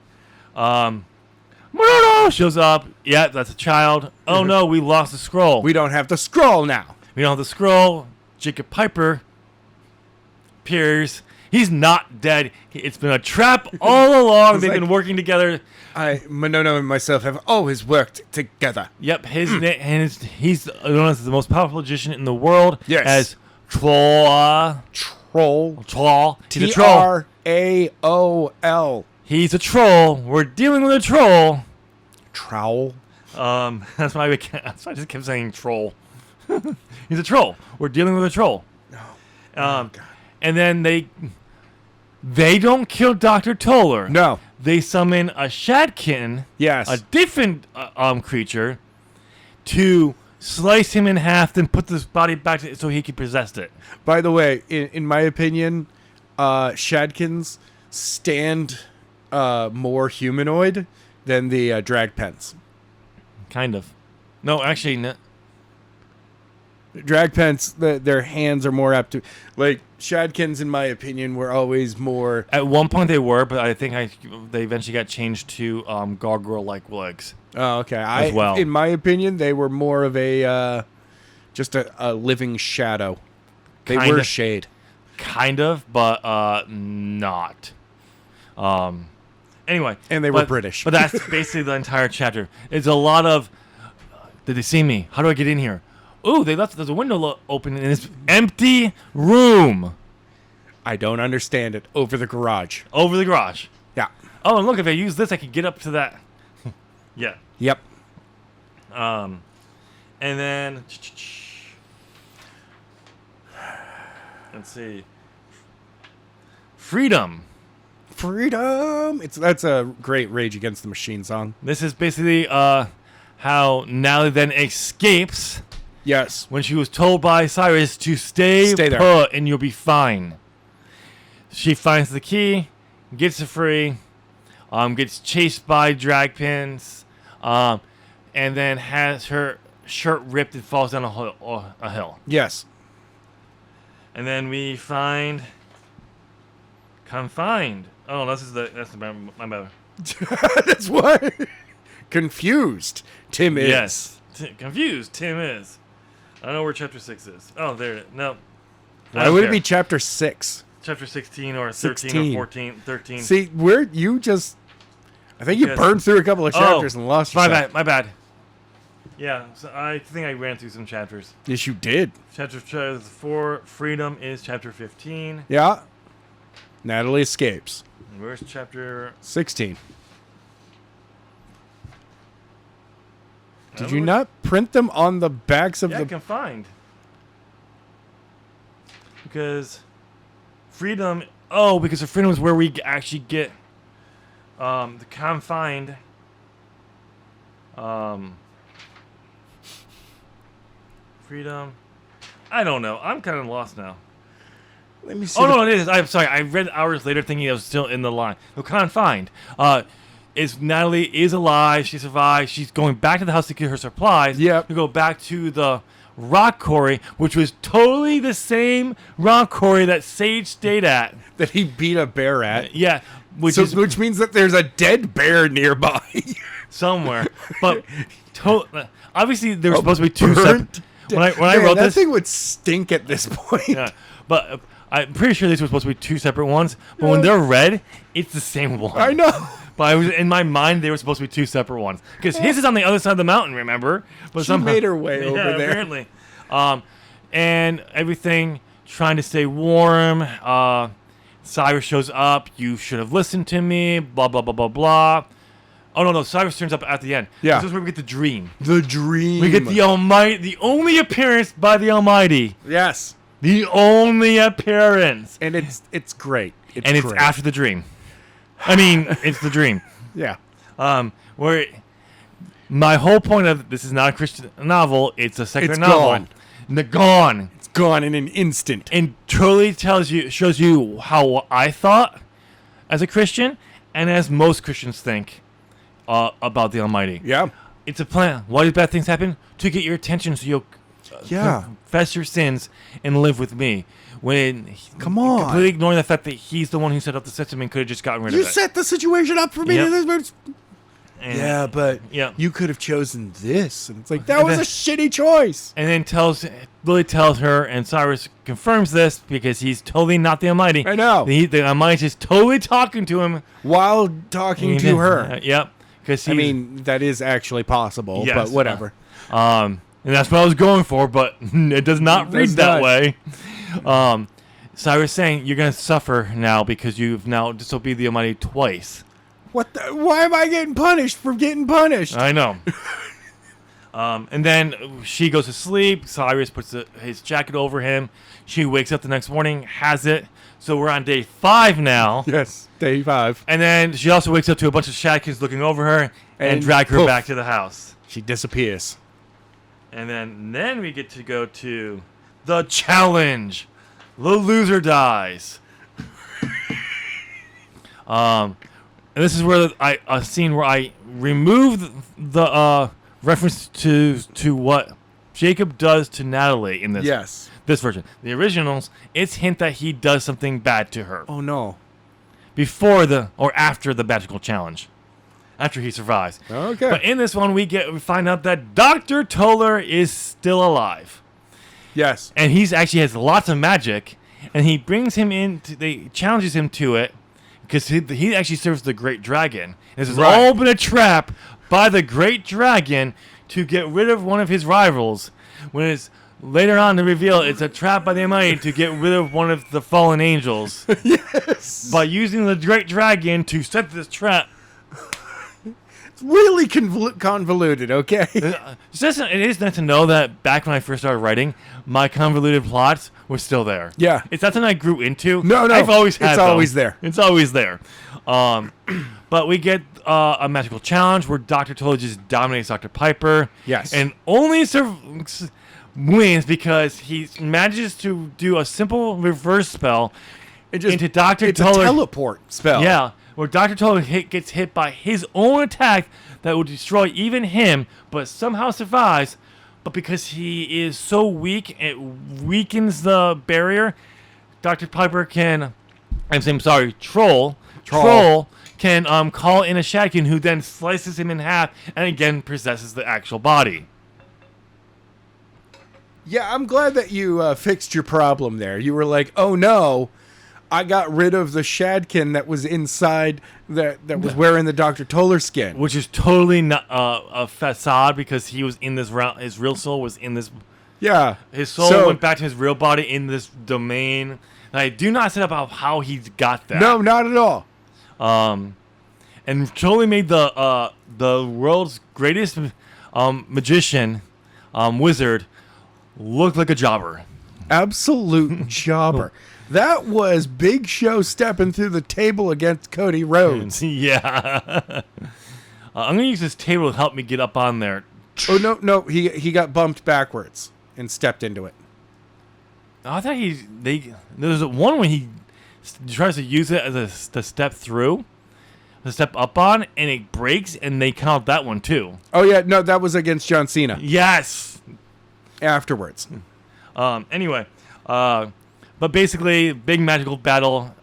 A: Monono shows up. Yeah, that's a child. Oh no, we lost the scroll.
B: We don't have the scroll now.
A: We don't have the scroll. Jacob Piper appears. He's not dead. It's been a trap all along. They've been working together.
B: Monono and myself have always worked together.
A: Yep, he's known as the most powerful magician in the world.
B: Yes.
A: As Troll. He's a troll.
B: Traol.
A: He's a troll. We're dealing with a troll.
B: Trowel.
A: That's why I just kept saying troll. He's a troll. We're dealing with a troll.
B: God.
A: And then they don't kill Dr. Toller.
B: No.
A: They summon a Shadkin,
B: Yes.
A: a different creature, to slice him in half, then put this body back so he can possess it.
B: By the way, in my opinion, Shadkins stand more humanoid than the Dragpens.
A: Kind of. No, actually, no.
B: Dragpens, their hands are more apt to... Like, Shadkins, in my opinion, were always more...
A: At one point they were, but I think they eventually got changed to gargoyle-like legs.
B: Oh, okay.
A: As well.
B: In my opinion, they were more of a... just a living shadow. They were shade.
A: Kind of, but not. Anyway.
B: And they were British.
A: But that's basically the entire chapter. It's a lot of... Did they see me? How do I get in here? Ooh, there's a window open in this empty room.
B: I don't understand it. Over the garage.
A: Over the garage.
B: Yeah.
A: Oh, and look, if I use this, I can get up to that. Yeah.
B: Yep.
A: And then... Let's see. Freedom.
B: That's a great Rage Against the Machine song.
A: This is basically how Natalie then escapes...
B: Yes.
A: When she was told by Cyrus to stay
B: there.
A: put and you'll be fine. She finds the key, gets it free, gets chased by dragpins, and then has her shirt ripped and falls down a hill.
B: Yes.
A: And then we find Confined. Oh, that's my bad.
B: That's what. Confused. Tim is.
A: Yes. Confused. Tim is. I don't know where chapter 6 is. Oh, there it is. No.
B: Why would it be chapter 6?
A: Chapter 16 or 13
B: 16.
A: or 14, 13.
B: See, I think you burned through a couple of chapters and lost yourself.
A: My bad. Yeah, so I think I ran through some chapters.
B: Yes, you did.
A: Chapter 4, Freedom, is chapter 15.
B: Yeah. Natalie escapes.
A: Where's chapter
B: 16? Did you not print them on the backs of
A: I can find. Because Freedom... Oh, because the Freedom is where we actually get the Confined... Freedom... I don't know. I'm kind of lost now.
B: Let me see.
A: Oh, no, it is. I'm sorry. I read hours later thinking it was still in the line. The Confined. Natalie is alive. She survived. She's going back to the house to get her supplies.
B: Yep.
A: To go back to the rock quarry, which was totally the same rock quarry that Sage stayed at.
B: That he beat a bear at.
A: Yeah. Which
B: means that there's a dead bear nearby.
A: Somewhere. But obviously there were supposed to be two separate... When I wrote
B: that
A: this...
B: thing would stink at this point.
A: Yeah, but I'm pretty sure these were supposed to be two separate ones. But when they're red, it's the same one.
B: I know.
A: But in my mind, they were supposed to be two separate ones. Because his is on the other side of the mountain, remember? But
B: she made her way over there.
A: Apparently. And everything, trying to stay warm. Cyrus shows up. You should have listened to me. Blah, blah, blah, blah, blah. Oh, no. Cyrus turns up at the end.
B: Yeah.
A: This is where we get the dream.
B: The dream.
A: We get the Almighty, the only appearance by the Almighty.
B: Yes.
A: The only appearance.
B: And it's great.
A: It's after the dream. I mean, it's the dream.
B: Yeah.
A: Where my whole point of this is not a Christian novel, it's a secular novel. Gone.
B: It's gone in an instant.
A: And totally shows you how I thought as a Christian and as most Christians think about the Almighty.
B: Yeah.
A: It's a plan. Why do bad things happen? To get your attention so you'll confess your sins and live with me.
B: Come on.
A: Completely ignoring the fact that he's the one who set up the system and could have just gotten rid of it.
B: You set the situation up for me.
A: Yep. And,
B: yeah, but
A: yeah.
B: you could have chosen this. And it's like, that was a shitty choice.
A: And then Lily tells her, and Cyrus confirms this because he's totally not the Almighty.
B: I know.
A: The Almighty is totally talking to him.
B: While talking to her.
A: Yep.
B: I mean, that is actually possible,
A: yes,
B: but whatever.
A: And that's what I was going for, but it does not read that way. Cyrus saying, you're going to suffer now because you've now disobeyed the Almighty twice.
B: What the? Why am I getting punished for getting punished?
A: I know. And then she goes to sleep. Cyrus puts his jacket over him. She wakes up the next morning, has it. So we're on day 5 now.
B: Yes, day 5.
A: And then she also wakes up to a bunch of Shadkins looking over her and drag her back to the house.
B: She disappears.
A: And then we get to go to the challenge. The loser dies. And this is where a scene where I removed the reference to what Jacob does to Natalie in this this version. The originals, it's hint that he does something bad to her.
B: Oh no!
A: Before or after the magical challenge, after he survives.
B: Okay.
A: But in this one, we find out that Dr. Toller is still alive.
B: Yes.
A: And he's actually has lots of magic, and he brings him in. They challenges him to it. Because he actually serves the Great Dragon. This has all been a trap by the Great Dragon to get rid of one of his rivals. When it's later on to reveal it's a trap by the Almighty to get rid of one of the fallen angels.
B: Yes.
A: By using the Great Dragon to set this trap.
B: It's really convoluted, okay?
A: It is nice to know that back when I first started writing, my convoluted plots were still there.
B: Yeah.
A: It's not something I grew into.
B: No.
A: I've always had them.
B: Always there.
A: It's always there. But we get a magical challenge where Dr. Toller just dominates Dr. Piper.
B: Yes.
A: And only wins because he manages to do a simple reverse spell into Dr. Toller.
B: It's a teleport spell.
A: Yeah. Where Dr. Toller gets hit by his own attack that will destroy even him, but somehow survives. But because he is so weak, it weakens the barrier. Dr. Piper can... Troll can call in a Shadkin who then slices him in half and again possesses the actual body.
B: Yeah, I'm glad that you fixed your problem there. You were like, oh no, I got rid of the Shadkin that was inside that was wearing the Dr. Toller skin.
A: Which is totally not a facade because he was in this realm. His real soul was in this. Yeah. His soul went back to his real body in this domain. And I do not set up how he got that.
B: No, not at all.
A: And totally made the world's greatest magician, wizard, look like a jobber.
B: Absolute jobber. That was Big Show stepping through the table against Cody Rhodes.
A: Yeah. I'm going to use this table to help me get up on there.
B: Oh, no. He got bumped backwards and stepped into it.
A: I thought there's one when he tries to use it as to step through, to step up on, and it breaks, and they count that one too.
B: Oh, yeah. No, that was against John Cena.
A: Yes.
B: Afterwards.
A: Anyway, but basically, big magical battle.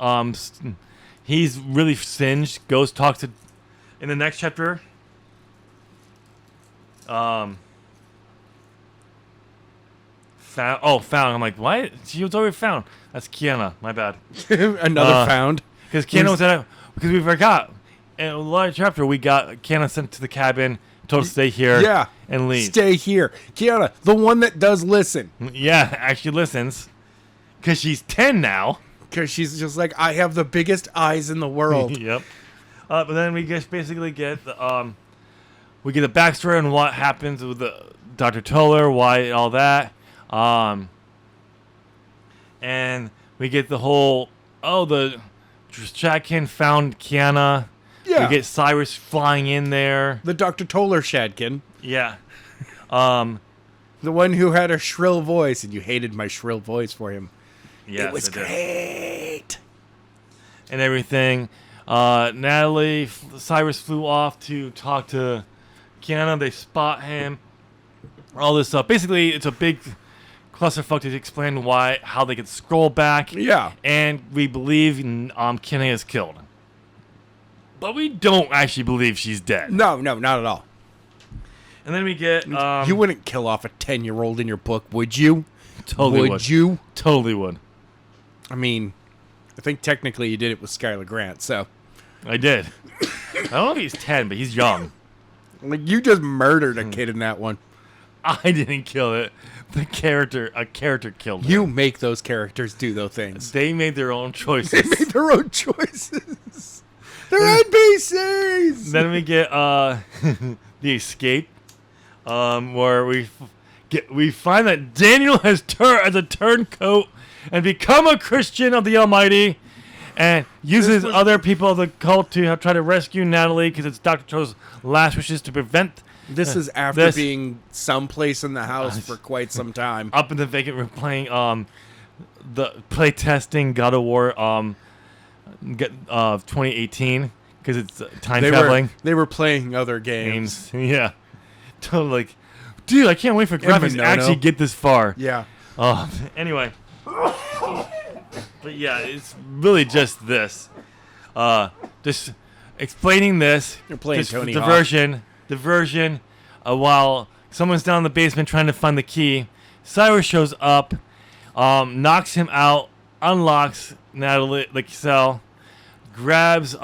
A: He's really singed. Goes talks to in the next chapter. Found. I'm like, what? She was already found. That's Kiana. My bad.
B: Another found.
A: Because Kiana was because we forgot. In a lot of chapter, we got Kiana sent to the cabin. Told to stay here.
B: Yeah.
A: And leave.
B: Stay here. Kiana, the one that does listen.
A: Yeah, actually listens. Because she's 10 now.
B: Because she's just like, I have the biggest eyes in the world.
A: Yep. But then we just basically get the backstory on what happens with Dr. Toller, why all that. And we get the whole, the Shadkin found Kiana.
B: Yeah.
A: We get Cyrus flying in there.
B: The Dr. Toller Shadkin.
A: Yeah.
B: The one who had a shrill voice, and you hated my shrill voice for him.
A: Yes,
B: it was great.
A: And everything. Cyrus flew off to talk to Kiana. They spot him. All this stuff. Basically, it's a big clusterfuck to explain how they could scroll back.
B: Yeah.
A: And we believe Kiana is killed. But we don't actually believe she's dead.
B: No, not at all.
A: And then we get...
B: you wouldn't kill off a 10-year-old in your book, would you?
A: Totally
B: would. You?
A: Totally would.
B: I mean, I think technically you did it with Skylar Grant, so...
A: I did. I don't know if he's 10, but he's young.
B: Like, you just murdered a kid in that one.
A: I didn't kill it. A character killed it.
B: You make those characters do those things.
A: They made their own choices.
B: They made their own choices. They're NPCs!
A: Then we get the escape, where we find that Daniel has as a turncoat and become a Christian of the Almighty, and uses other people of the cult to try to rescue Natalie because it's Dr. Cho's last wishes to prevent.
B: This is after being someplace in the house for quite some time.
A: Up in the vacant room playing the playtesting God of War 2018 because it's time traveling.
B: They were playing other games.
A: Yeah. Totally like, dude, I can't wait for graphics to actually get this far.
B: Yeah.
A: Anyway. But yeah, it's really just this. Just explaining this.
B: You're playing Tony
A: Diversion, while someone's down in the basement trying to find the key. Cyrus shows up, knocks him out, unlocks Natalie, the cell, grabs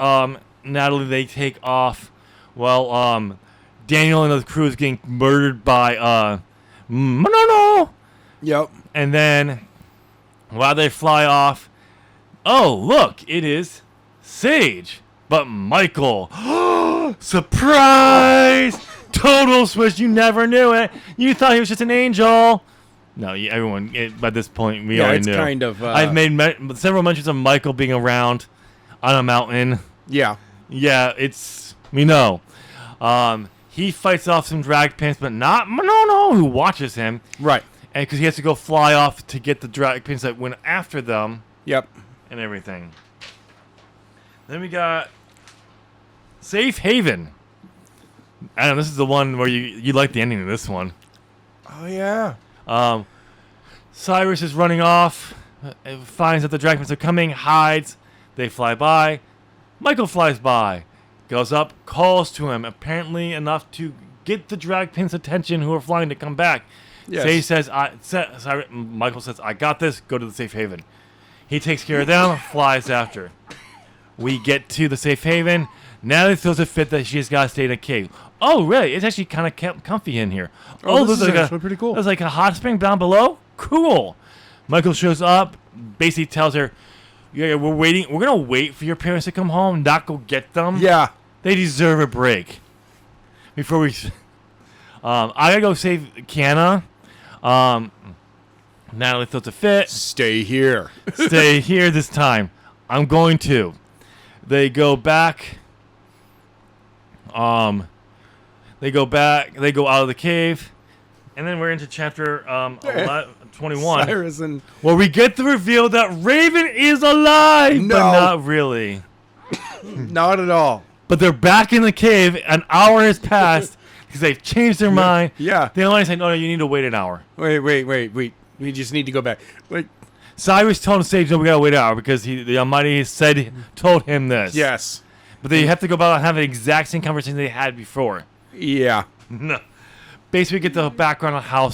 A: Natalie, they take off, while Daniel and the crew is getting murdered by no.
B: Yep.
A: And then while they fly off, oh look, it is Sage. But Michael, surprise! Total switch, you never knew it. You thought he was just an angel. No, everyone, by this point, we already knew.
B: Yeah, it's kind of...
A: I've made several mentions of Michael being around on a mountain.
B: Yeah.
A: Yeah, we know. He fights off some drag pins, but not Monono, who watches him.
B: Right.
A: And because he has to go fly off to get the drag pins that went after them.
B: Yep.
A: And everything. Then we got Safe Haven. Adam, this is the one where you like the ending of this one.
B: Oh, yeah.
A: Cyrus is running off, finds that the dragons are coming, hides. They fly by. Michael flies by, goes up, calls to him, apparently enough to get the dragpins' attention who are flying to come back.
B: Yes.
A: Michael says, I got this, go to the Safe Haven. He takes care of them, flies after. We get to the Safe Haven. Natalie throws a fit that she's got to stay in a cave. Oh, really? It's actually kind of comfy in here.
B: This is actually pretty cool.
A: There's like a hot spring down below. Cool. Michael shows up, basically tells her, yeah, we're waiting. We're going to wait for your parents to come home, not go get them.
B: Yeah.
A: They deserve a break. Before we... I got to go save Kiana. Natalie throws a fit.
B: Stay here.
A: Stay here this time. I'm going to. They go back. They go out of the cave, and then we're into chapter 21.
B: Cyrus and...
A: Where we get the reveal that Raven is alive,
B: No.
A: but not really.
B: Not at all.
A: But they're back in the cave. An hour has passed because they've changed their mind.
B: Yeah.
A: They only say, no, you need to wait an hour.
B: Wait. We just need to go back. Like,
A: Cyrus told Sage, no, we gotta wait an hour because the Almighty told him this.
B: yes.
A: But they have to go back and have the exact same conversation they had before.
B: Yeah.
A: No. Basically, we get the background on how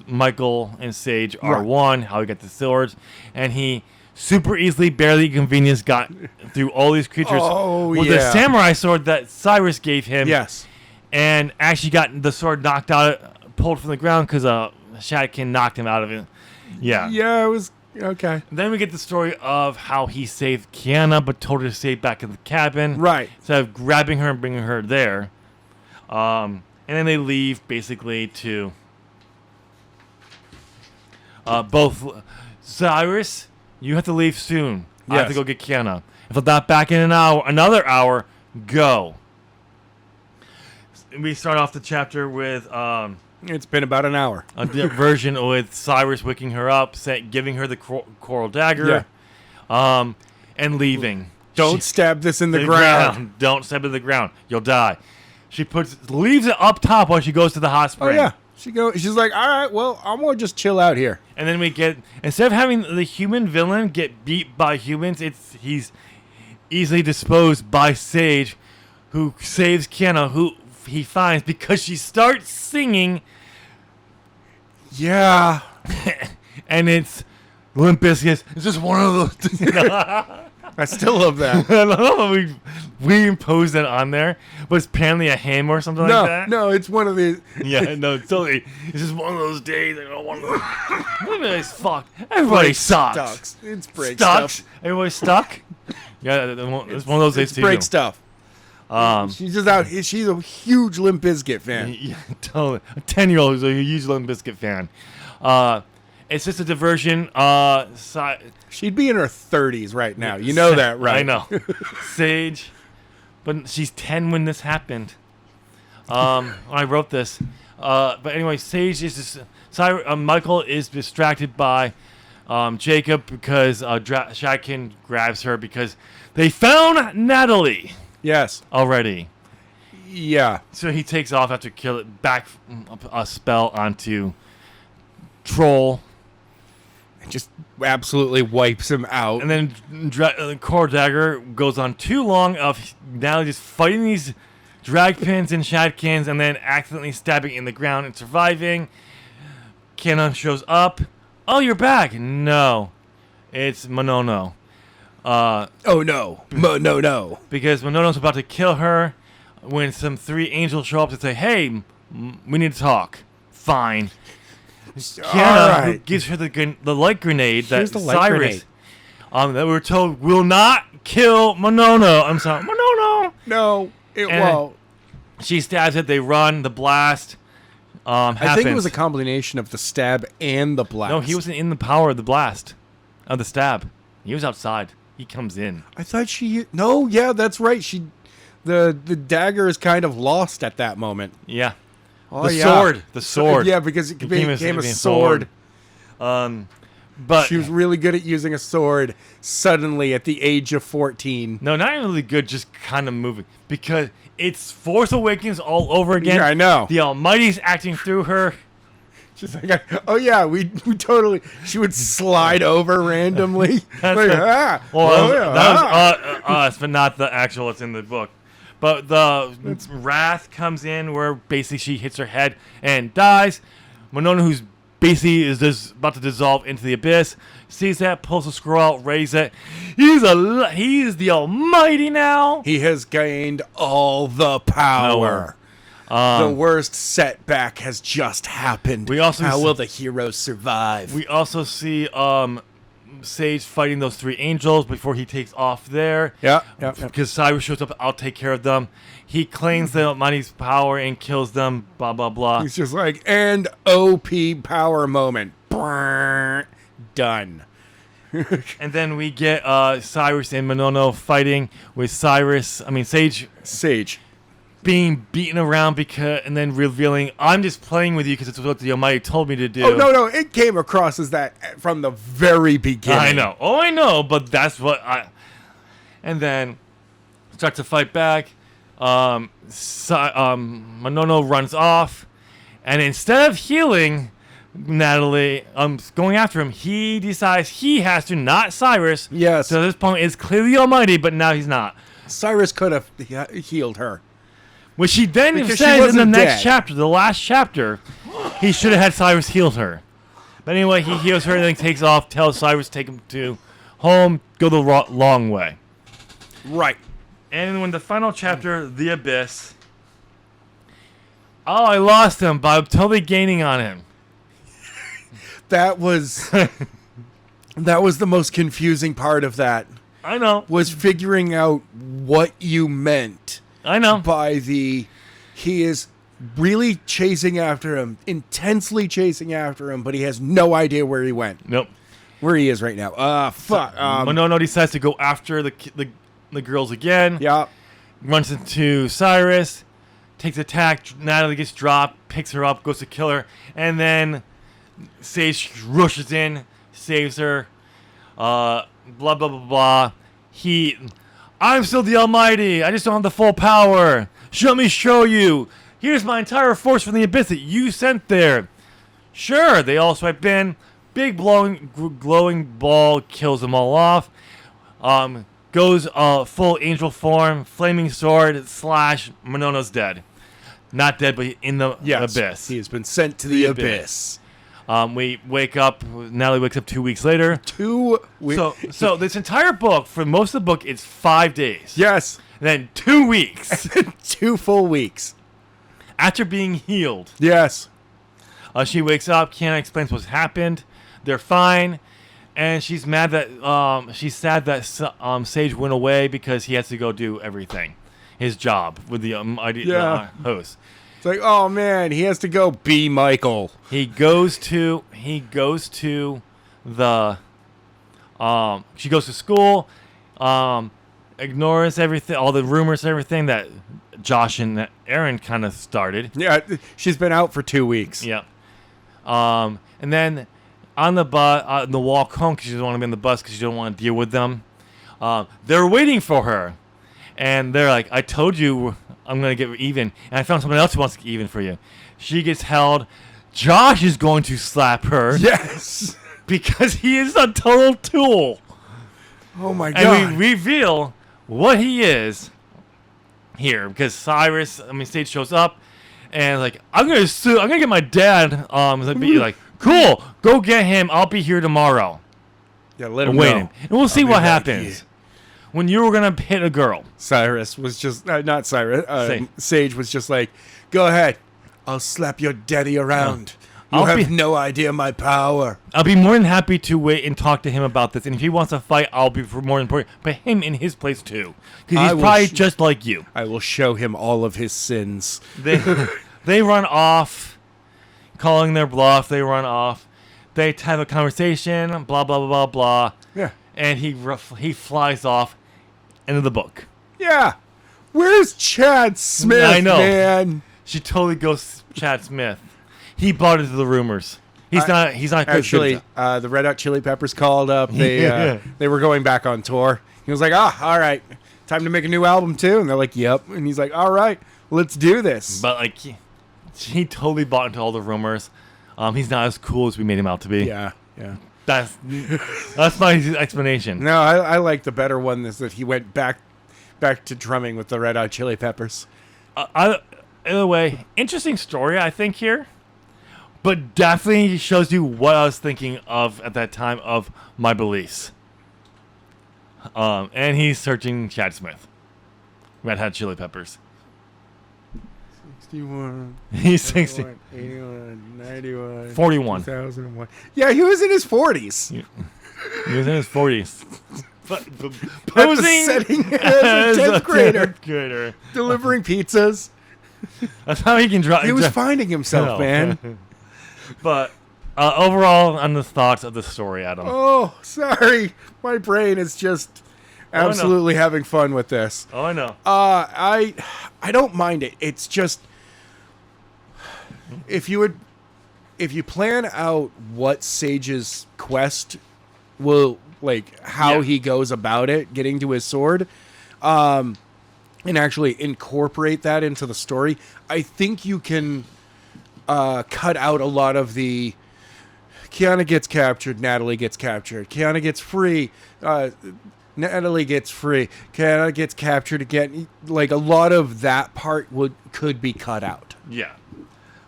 A: Michael and Sage are one, how he got the swords, and he super easily, barely convenience got through all these creatures with the samurai sword that Cyrus gave him.
B: Yes.
A: And actually got the sword knocked out, pulled from the ground because Shadowkin knocked him out of it. Yeah.
B: Yeah, it was... Okay.
A: Then we get the story of how he saved Kiana, but told her to stay back in the cabin.
B: Right.
A: Instead of grabbing her and bringing her there. And then they leave, basically, to... both... Cyrus, you have to leave soon. I have to go get Kiana. If I'm not back in another hour, go. We start off the chapter with...
B: It's been about an hour.
A: A version with Cyrus waking her up, giving her the coral dagger, and leaving.
B: Don't stab this in the ground.
A: Don't stab it in the ground. You'll die. She leaves it up top while she goes to the hot spring.
B: Oh, yeah. She's like, all right, well, I'm going to just chill out here.
A: And then we get, instead of having the human villain get beat by humans, easily disposed by Sage, who saves Kiana, who he finds because she starts singing.
B: Yeah.
A: And it's Limp Bizkit. It's just one of those.
B: I still love that.
A: I love how we imposed that on there. But it's apparently a hymn or something like that.
B: No, it's one of these.
A: Yeah, no, it's totally. It's just one of those days. I don't want to. Everybody's fuck. Everybody sucks.
B: It's break
A: Stuck.
B: stuff.
A: Everybody's stuck. Yeah, it's one of those days
B: It's
A: too.
B: break stuff.
A: Um,
B: She's just out. She's a huge Limp Bizkit fan.
A: Yeah, totally. A 10-year-old who's a huge Limp Bizkit fan. It's just a diversion.
B: She'd be in her 30s right now. You know that, right?
A: I know. Sage. But she's 10 when this happened. When I wrote this. But anyway, Sage is just... Michael is distracted by Jacob because Shadkin grabs her because they found Natalie
B: Yes.
A: already.
B: Yeah.
A: So he takes off after kill it back a spell onto Troll.
B: Just absolutely wipes him out.
A: And then Core Dagger goes on too long of now just fighting these drag pins and shadkins and then accidentally stabbing in the ground and surviving. Kiana shows up. Oh, you're back. No. It's Monono.
B: Oh, no. No.
A: Because Monono's about to kill her when some 3 angels show up to say, hey, we need to talk. Fine. Kiana who gives her the light grenade that
B: Here's the light
A: Cyrus that we were told will not kill Monono. I'm sorry, Monono.
B: No, it won't.
A: She stabs it. They run. The blast happens.
B: I think it was a combination of the stab and the blast.
A: No, he wasn't in the power of the blast, of the stab. He was outside. He comes in.
B: I thought she... No, yeah, that's right. The dagger is kind of lost at that moment.
A: Yeah.
B: Oh,
A: The sword.
B: Yeah, because it became a sword.
A: But
B: she was really good at using a sword suddenly at the age of 14.
A: No, not really good, just kind of moving. Because it's Force Awakens all over again.
B: Yeah, I know.
A: The Almighty's acting through her.
B: She's like, oh yeah, we totally... She would slide over randomly.
A: That was us, but not the actual that's in the book. But the wrath comes in where basically she hits her head and dies. Monono, who's basically is just about to dissolve into the abyss, sees that, pulls the scroll out, raises it. He is the Almighty now.
B: He has gained all the power. The worst setback has just happened. How will the heroes survive?
A: We also see Sage fighting those 3 angels before he takes off there.
B: Yeah.
A: Because Cyrus shows up, I'll take care of them. He claims the Almighty's power and kills them, blah, blah, blah.
B: He's just like, and OP power moment. Brrr, done.
A: And then we get Cyrus and Monono fighting with Sage being beaten around and then revealing, I'm just playing with you because it's what the Almighty told me to do.
B: Oh, no, it came across as that from the very beginning.
A: I know. Oh, I know, but that's what And then start to fight back. Monono runs off, and instead of healing Natalie, going after him, he decides he has to, not Cyrus.
B: Yes.
A: So this point is clearly Almighty, but now he's not.
B: Cyrus could have healed her.
A: Which he then
B: Because
A: says in the next
B: dead.
A: chapter, the last chapter, he should have had Cyrus heal her. But anyway, he heals her and then takes off, tells Cyrus to take him to home, go the long way.
B: Right.
A: And when the final chapter, The Abyss, I lost him, but I'm totally gaining on him.
B: That was the most confusing part of that.
A: I know.
B: Was figuring out what you meant.
A: I know.
B: By he is really chasing after him, intensely chasing after him, but he has no idea where he went.
A: Nope.
B: Where he is right now. Fuck.
A: Monono decides to go after the girls again.
B: Yeah.
A: Runs into Cyrus, takes attack. Natalie gets dropped, picks her up, goes to kill her, and then Sage rushes in, saves her. Blah blah blah blah. I'm still the Almighty. I just don't have the full power. Let me show you. Here's my entire force from the abyss that you sent there. Sure, they all swipe in. Big glowing ball kills them all off. goes full angel form, flaming sword, / Monono's dead. Not dead, but in the abyss.
B: He has been sent to the abyss.
A: We wake up. Natalie wakes up 2 weeks later.
B: 2 weeks.
A: So this entire book, for most of the book, it's 5 days.
B: Yes.
A: And then 2 weeks
B: 2 full weeks.
A: after being healed.
B: Yes.
A: She wakes up. Kiana explains what's happened. They're fine, and she's mad that she's sad that Sage went away because he has to go do everything, his job with the host.
B: It's like, oh man, he has to go be Michael.
A: He goes to the she goes to school, ignores everything, all the rumors and everything that Josh and Aaron kind of started.
B: Yeah, she's been out for 2 weeks.
A: Yeah. And then on the walk home, because she doesn't want to be on the bus because she don't want to deal with them, they're waiting for her. And they're like, I told you I'm going to get even. And I found someone else who wants to get even for you. She gets held. Josh is going to slap her.
B: Yes.
A: Because he is a total tool.
B: Oh my God.
A: And we reveal what he is here. Because Sage shows up. And like, I'm going to get my dad. Be like, cool, go get him. I'll be here tomorrow.
B: Yeah, let him
A: wait
B: know.
A: And we'll see what happens. When you were going to hit a girl.
B: Cyrus was just, not Cyrus, Sage was just like, go ahead. I'll slap your daddy around. You have no idea my power.
A: I'll be more than happy to wait and talk to him about this. And if he wants to fight, I'll be more than important. But him in his place too. Because he's probably just like you.
B: I will show him all of his sins.
A: They run off, calling their bluff. They run off. They have a conversation, blah, blah, blah, blah, blah.
B: Yeah.
A: And he flies off. End of the book.
B: Yeah. Where's Chad Smith,
A: I know.
B: man?
A: She totally goes Chad Smith. He bought into the rumors. He's not
B: Actually, the Red Hot Chili Peppers called up. They were going back on tour. He was like, all right. Time to make a new album too. And they're like, yep. And he's like, all right, let's do this.
A: But like he totally bought into all the rumors. He's not as cool as we made him out to be.
B: Yeah.
A: That's my explanation.
B: No, I like the better one is that he went back to drumming with the Red Hot Chili Peppers.
A: Either way, interesting story, I think, here. But definitely shows you what I was thinking of at that time of my beliefs. And he's searching Chad Smith. Red Hot Chili Peppers.
B: 61.
A: He's 60.
B: 81, 91.
A: 41.
B: 2001. Yeah, he was in his 40s.
A: He was in his 40s. But
B: posing setting as a 10th
A: grader.
B: Delivering pizzas.
A: That's how he can drive.
B: He was finding himself, man.
A: But overall, on the thoughts of the story, Adam.
B: Oh, sorry. My brain is just absolutely having fun with this.
A: Oh, I know.
B: I don't mind it. It's just if you plan out what Sage's quest will how he goes about it, getting to his sword, and actually incorporate that into the story, I think you can cut out a lot of the Kiana gets captured, Natalie gets captured, Kiana gets free, Natalie gets free, Kiana gets captured again. Like a lot of that part could be cut out.
A: Yeah.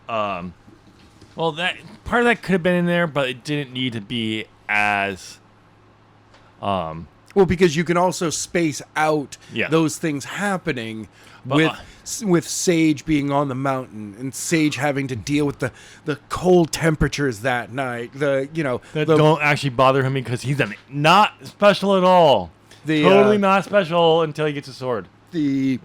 A: Well, that part of that could have been in there, but it didn't need to be as.
B: Well, because you can also space out those things happening with Sage being on the mountain and Sage having to deal with the cold temperatures that night.
A: Don't actually bother him because he's not special at all. Totally not special until he gets a sword.
B: The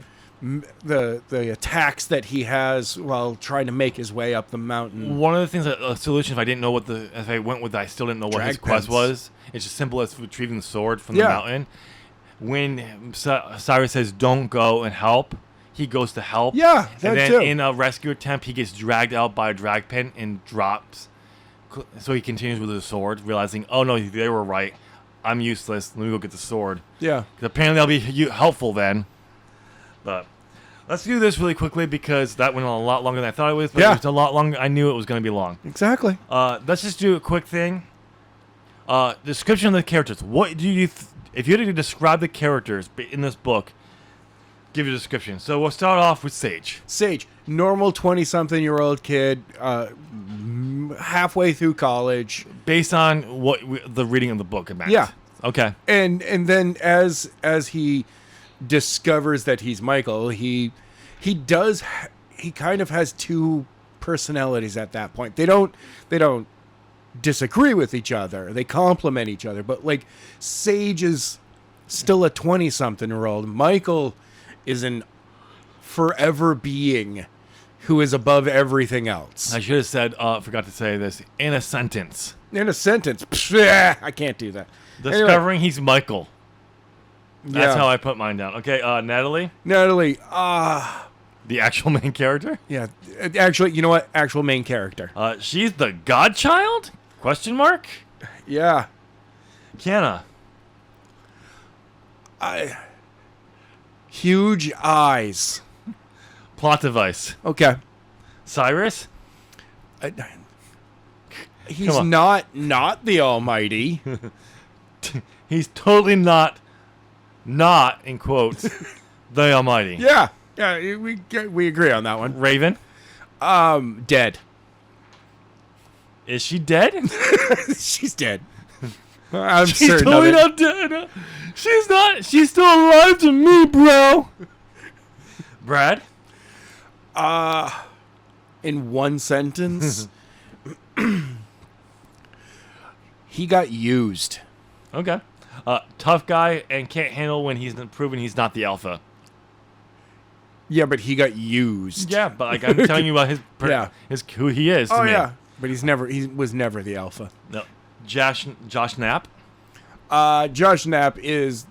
B: attacks that he has while trying to make his way up the mountain.
A: One of the things a solution, if I didn't know if I went with I still didn't know what his quest was. It's as simple as retrieving the sword from the mountain. When Cyrus says don't go and help, he goes to help.
B: Yeah,
A: and then in a rescue attempt, he gets dragged out by a drag pen and drops. So he continues with his sword, realizing, oh no, they were right. I'm useless. Let me go get the sword.
B: Yeah.
A: Because apparently that'll be helpful then. But let's do this really quickly because that went on a lot longer than I thought it was. But it was a lot longer. I knew it was going to be long.
B: Exactly.
A: Let's just do a quick thing. Description of the characters. What do you if you had to describe the characters in this book, give you a description. So we'll start off with Sage.
B: Sage, normal 20-something-year-old kid, halfway through college.
A: Based on the reading of the book meant.
B: Yeah.
A: Okay.
B: And then as he discovers that he's Michael, he kind of has two personalities at that point. They don't disagree with each other. They complement each other. But like Sage is still a 20-something-year-old. Michael is an forever being who is above everything else.
A: I should have said, forgot to say this, in a sentence.
B: In a sentence. Psh, I can't do that.
A: Discovering he's Michael. That's
B: Yeah.
A: how I put mine down. Okay, Natalie,
B: Natalie,
A: the actual main character.
B: yeah, actually, you know what? Actual main character.
A: She's the Godchild? Question mark?
B: Yeah.
A: Kiana.
B: Huge eyes.
A: Plot device.
B: Okay.
A: Cyrus.
B: He's
A: Come
B: not the Almighty.
A: He's totally not in quotes the Almighty.
B: Yeah. Yeah, we agree on that one.
A: Raven.
B: Dead.
A: Is she dead?
B: She's dead. I'm
A: She's
B: certain
A: totally
B: of it.
A: not dead. She's not. She's still alive to me, bro. Brad.
B: In one sentence, he got used.
A: Okay. Tough guy and can't handle when he's proven he's not the alpha.
B: Yeah, but he got used.
A: Yeah, but like I'm telling you about
B: Yeah.
A: his who he is. To
B: Oh
A: me.
B: yeah, but he was never the alpha.
A: No. Josh Knapp.
B: Josh Knapp is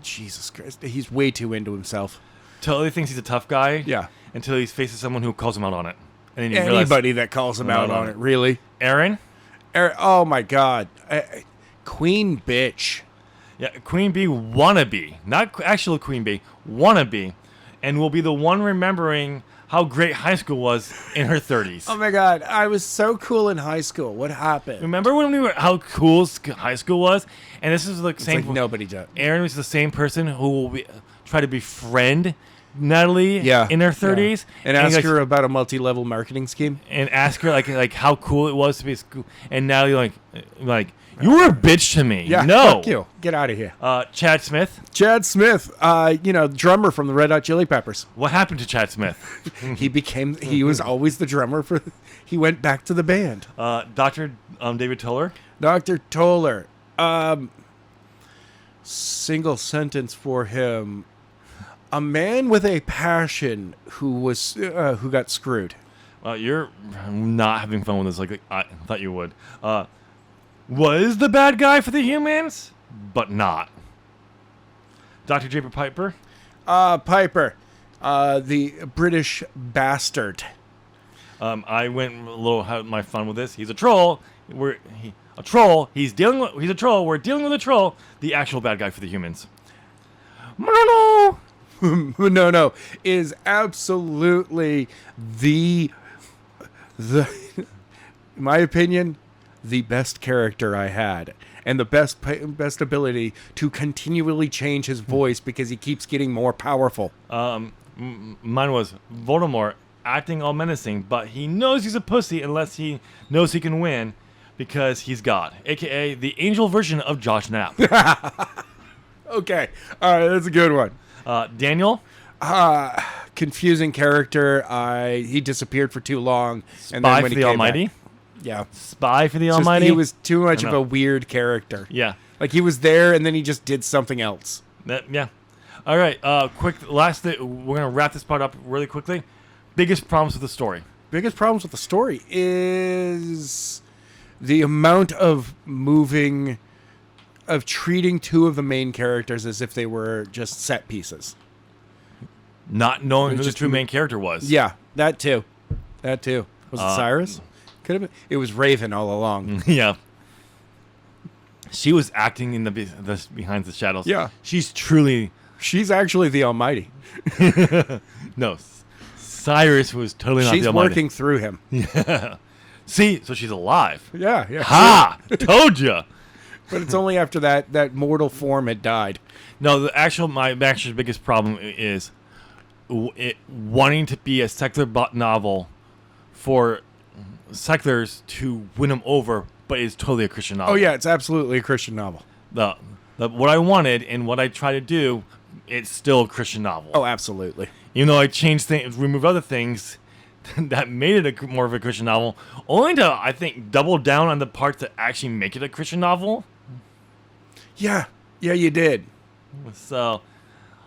B: Jesus Christ. He's way too into himself.
A: Totally thinks he's a tough guy.
B: Yeah.
A: Until he faces someone who calls him out on it. And then you realize,
B: Anybody that calls him out on it, really.
A: Aaron.
B: Oh my God, Queen bitch.
A: Yeah, Queen Bee wannabe, not actual Queen Bee, wannabe, and will be the one remembering how great high school was in her 30s.
B: Oh my God, I was so cool in high school. What happened?
A: Remember when we were how cool high school was? And this is the
B: It's
A: same.
B: like nobody does.
A: Aaron was the same person who will try to befriend Natalie
B: Yeah,
A: in her 30s
B: and ask
A: like,
B: her about a multi-level marketing scheme.
A: and ask her like how cool it was to be at school. And Natalie like you were a bitch to me.
B: Yeah,
A: no,
B: fuck you. Get out of here.
A: Chad Smith.
B: Chad Smith, drummer from the Red Hot Chili Peppers.
A: What happened to Chad Smith?
B: He was always the drummer he went back to the band.
A: Dr. David Toller.
B: Dr. Toller, single sentence for him. A man with a passion who got screwed.
A: You're not having fun with this like I thought you would. Was the bad guy for the humans, but not. Dr. Draper Piper.
B: Piper, the British bastard.
A: I went a little had my fun with this. He's a troll. A troll. He's a troll. We're dealing with a troll. The actual bad guy for the humans. No.
B: No, is absolutely the in my opinion, the best character I had, and the best ability to continually change his voice because he keeps getting more powerful.
A: Mine was Voldemort acting all menacing, but he knows he's a pussy unless he knows he can win because he's God, aka the angel version of Josh Knapp.
B: Okay, all right, that's a good one.
A: Daniel.
B: Confusing character. He disappeared for too long, and
A: Spy
B: then when
A: for
B: he
A: the
B: came
A: Almighty.
B: back, yeah,
A: Spy for the
B: Just-
A: Almighty.
B: he was too much
A: I
B: of
A: know.
B: a weird character.
A: Yeah.
B: Like he was there, and then he just did something else.
A: Yeah. All right. Quick. Last thing. We're gonna wrap this part up really quickly. Biggest problems with the story.
B: Biggest problems with the story is the amount of treating two of the main characters as if they were just set pieces.
A: Not knowing who the
B: Just
A: true main character was.
B: Yeah, that too. Was it Cyrus? Could have been. It was Raven all along.
A: Yeah. She was acting in the behind the shadows.
B: Yeah.
A: She's truly
B: She's actually the Almighty.
A: no. Cyrus was totally not
B: She's
A: the Almighty.
B: working through him.
A: Yeah. See, so she's alive.
B: Yeah.
A: Ha! Told ya.
B: But it's only after that mortal form had died.
A: No, my actual biggest problem is it wanting to be a secular novel for seculars to win them over, but it's totally a Christian novel.
B: Oh yeah, it's absolutely a Christian novel.
A: What I wanted and what I try to do, it's still a Christian novel.
B: Oh, absolutely.
A: Even though I changed things, removed other things that made it more of a Christian novel, only to, I think, double down on the parts that actually make it a Christian novel.
B: Yeah, you did.
A: So,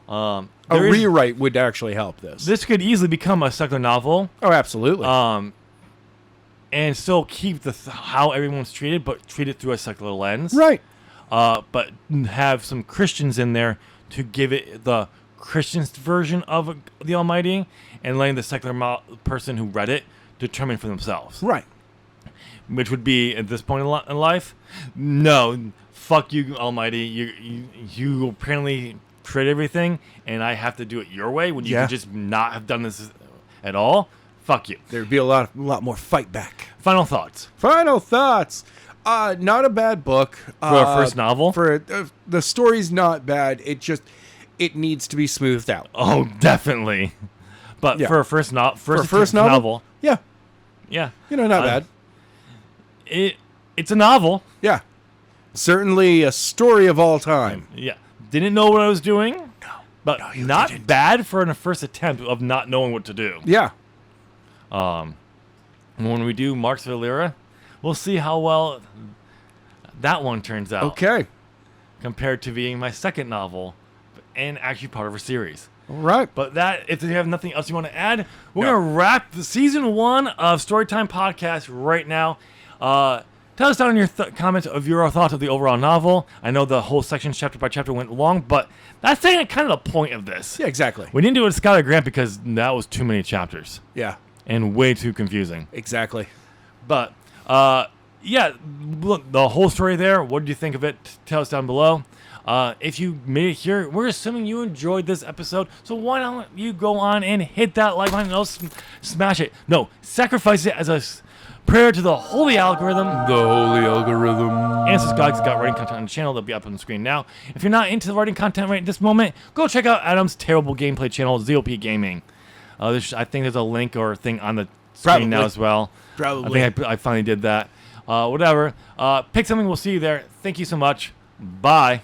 B: a rewrite would actually help this.
A: This could easily become a secular novel.
B: Oh, absolutely.
A: And still keep how everyone's treated, but treat it through a secular lens.
B: Right.
A: But have some Christians in there to give it the Christian's version of the Almighty, and letting the secular person who read it determine for themselves.
B: Right.
A: Which would be, at this point in life, no, fuck you, Almighty. You apparently create everything, and I have to do it your way when you could just not have done this at all. Fuck you.
B: There'd be a lot more fight back.
A: Final thoughts.
B: Not a bad book
A: For a first novel?
B: The story's not bad. It needs to be smoothed out.
A: Oh, definitely. But for a first novel,
B: yeah, not bad.
A: It's a novel.
B: Yeah, certainly a story of all time.
A: Yeah, didn't know what I was doing.
B: No,
A: but not
B: didn't.
A: bad for a first attempt of not knowing what to do.
B: Yeah.
A: When we do Marks of Illyria, we'll see how well that one turns out.
B: Okay.
A: Compared to being my second novel, and actually part of a series.
B: All right.
A: But if you have nothing else you want to add, we're going to wrap the season 1 of Storytime Podcast right now. Tell us down in your comments of your thoughts of the overall novel. I know the whole section chapter by chapter went long, but that's kind of the point of this.
B: Yeah, exactly.
A: We didn't do it with Skylar Grant because that was too many chapters.
B: Yeah.
A: And way too confusing.
B: Exactly.
A: But, look, the whole story there, what did you think of it? Tell us down below. If you made it here, we're assuming you enjoyed this episode, so why don't you go on and hit that like button? No, smash it. No, sacrifice it as a prayer to the holy algorithm.
B: The holy algorithm.
A: And subscribe, got writing content on the channel. That'll be up on the screen now. If you're not into the writing content right at this moment, go check out Adam's terrible gameplay channel, ZOP Gaming. I think there's a link or thing on the screen now as well.
B: Probably.
A: I think I finally did that. Whatever. Pick something. We'll see you there. Thank you so much. Bye.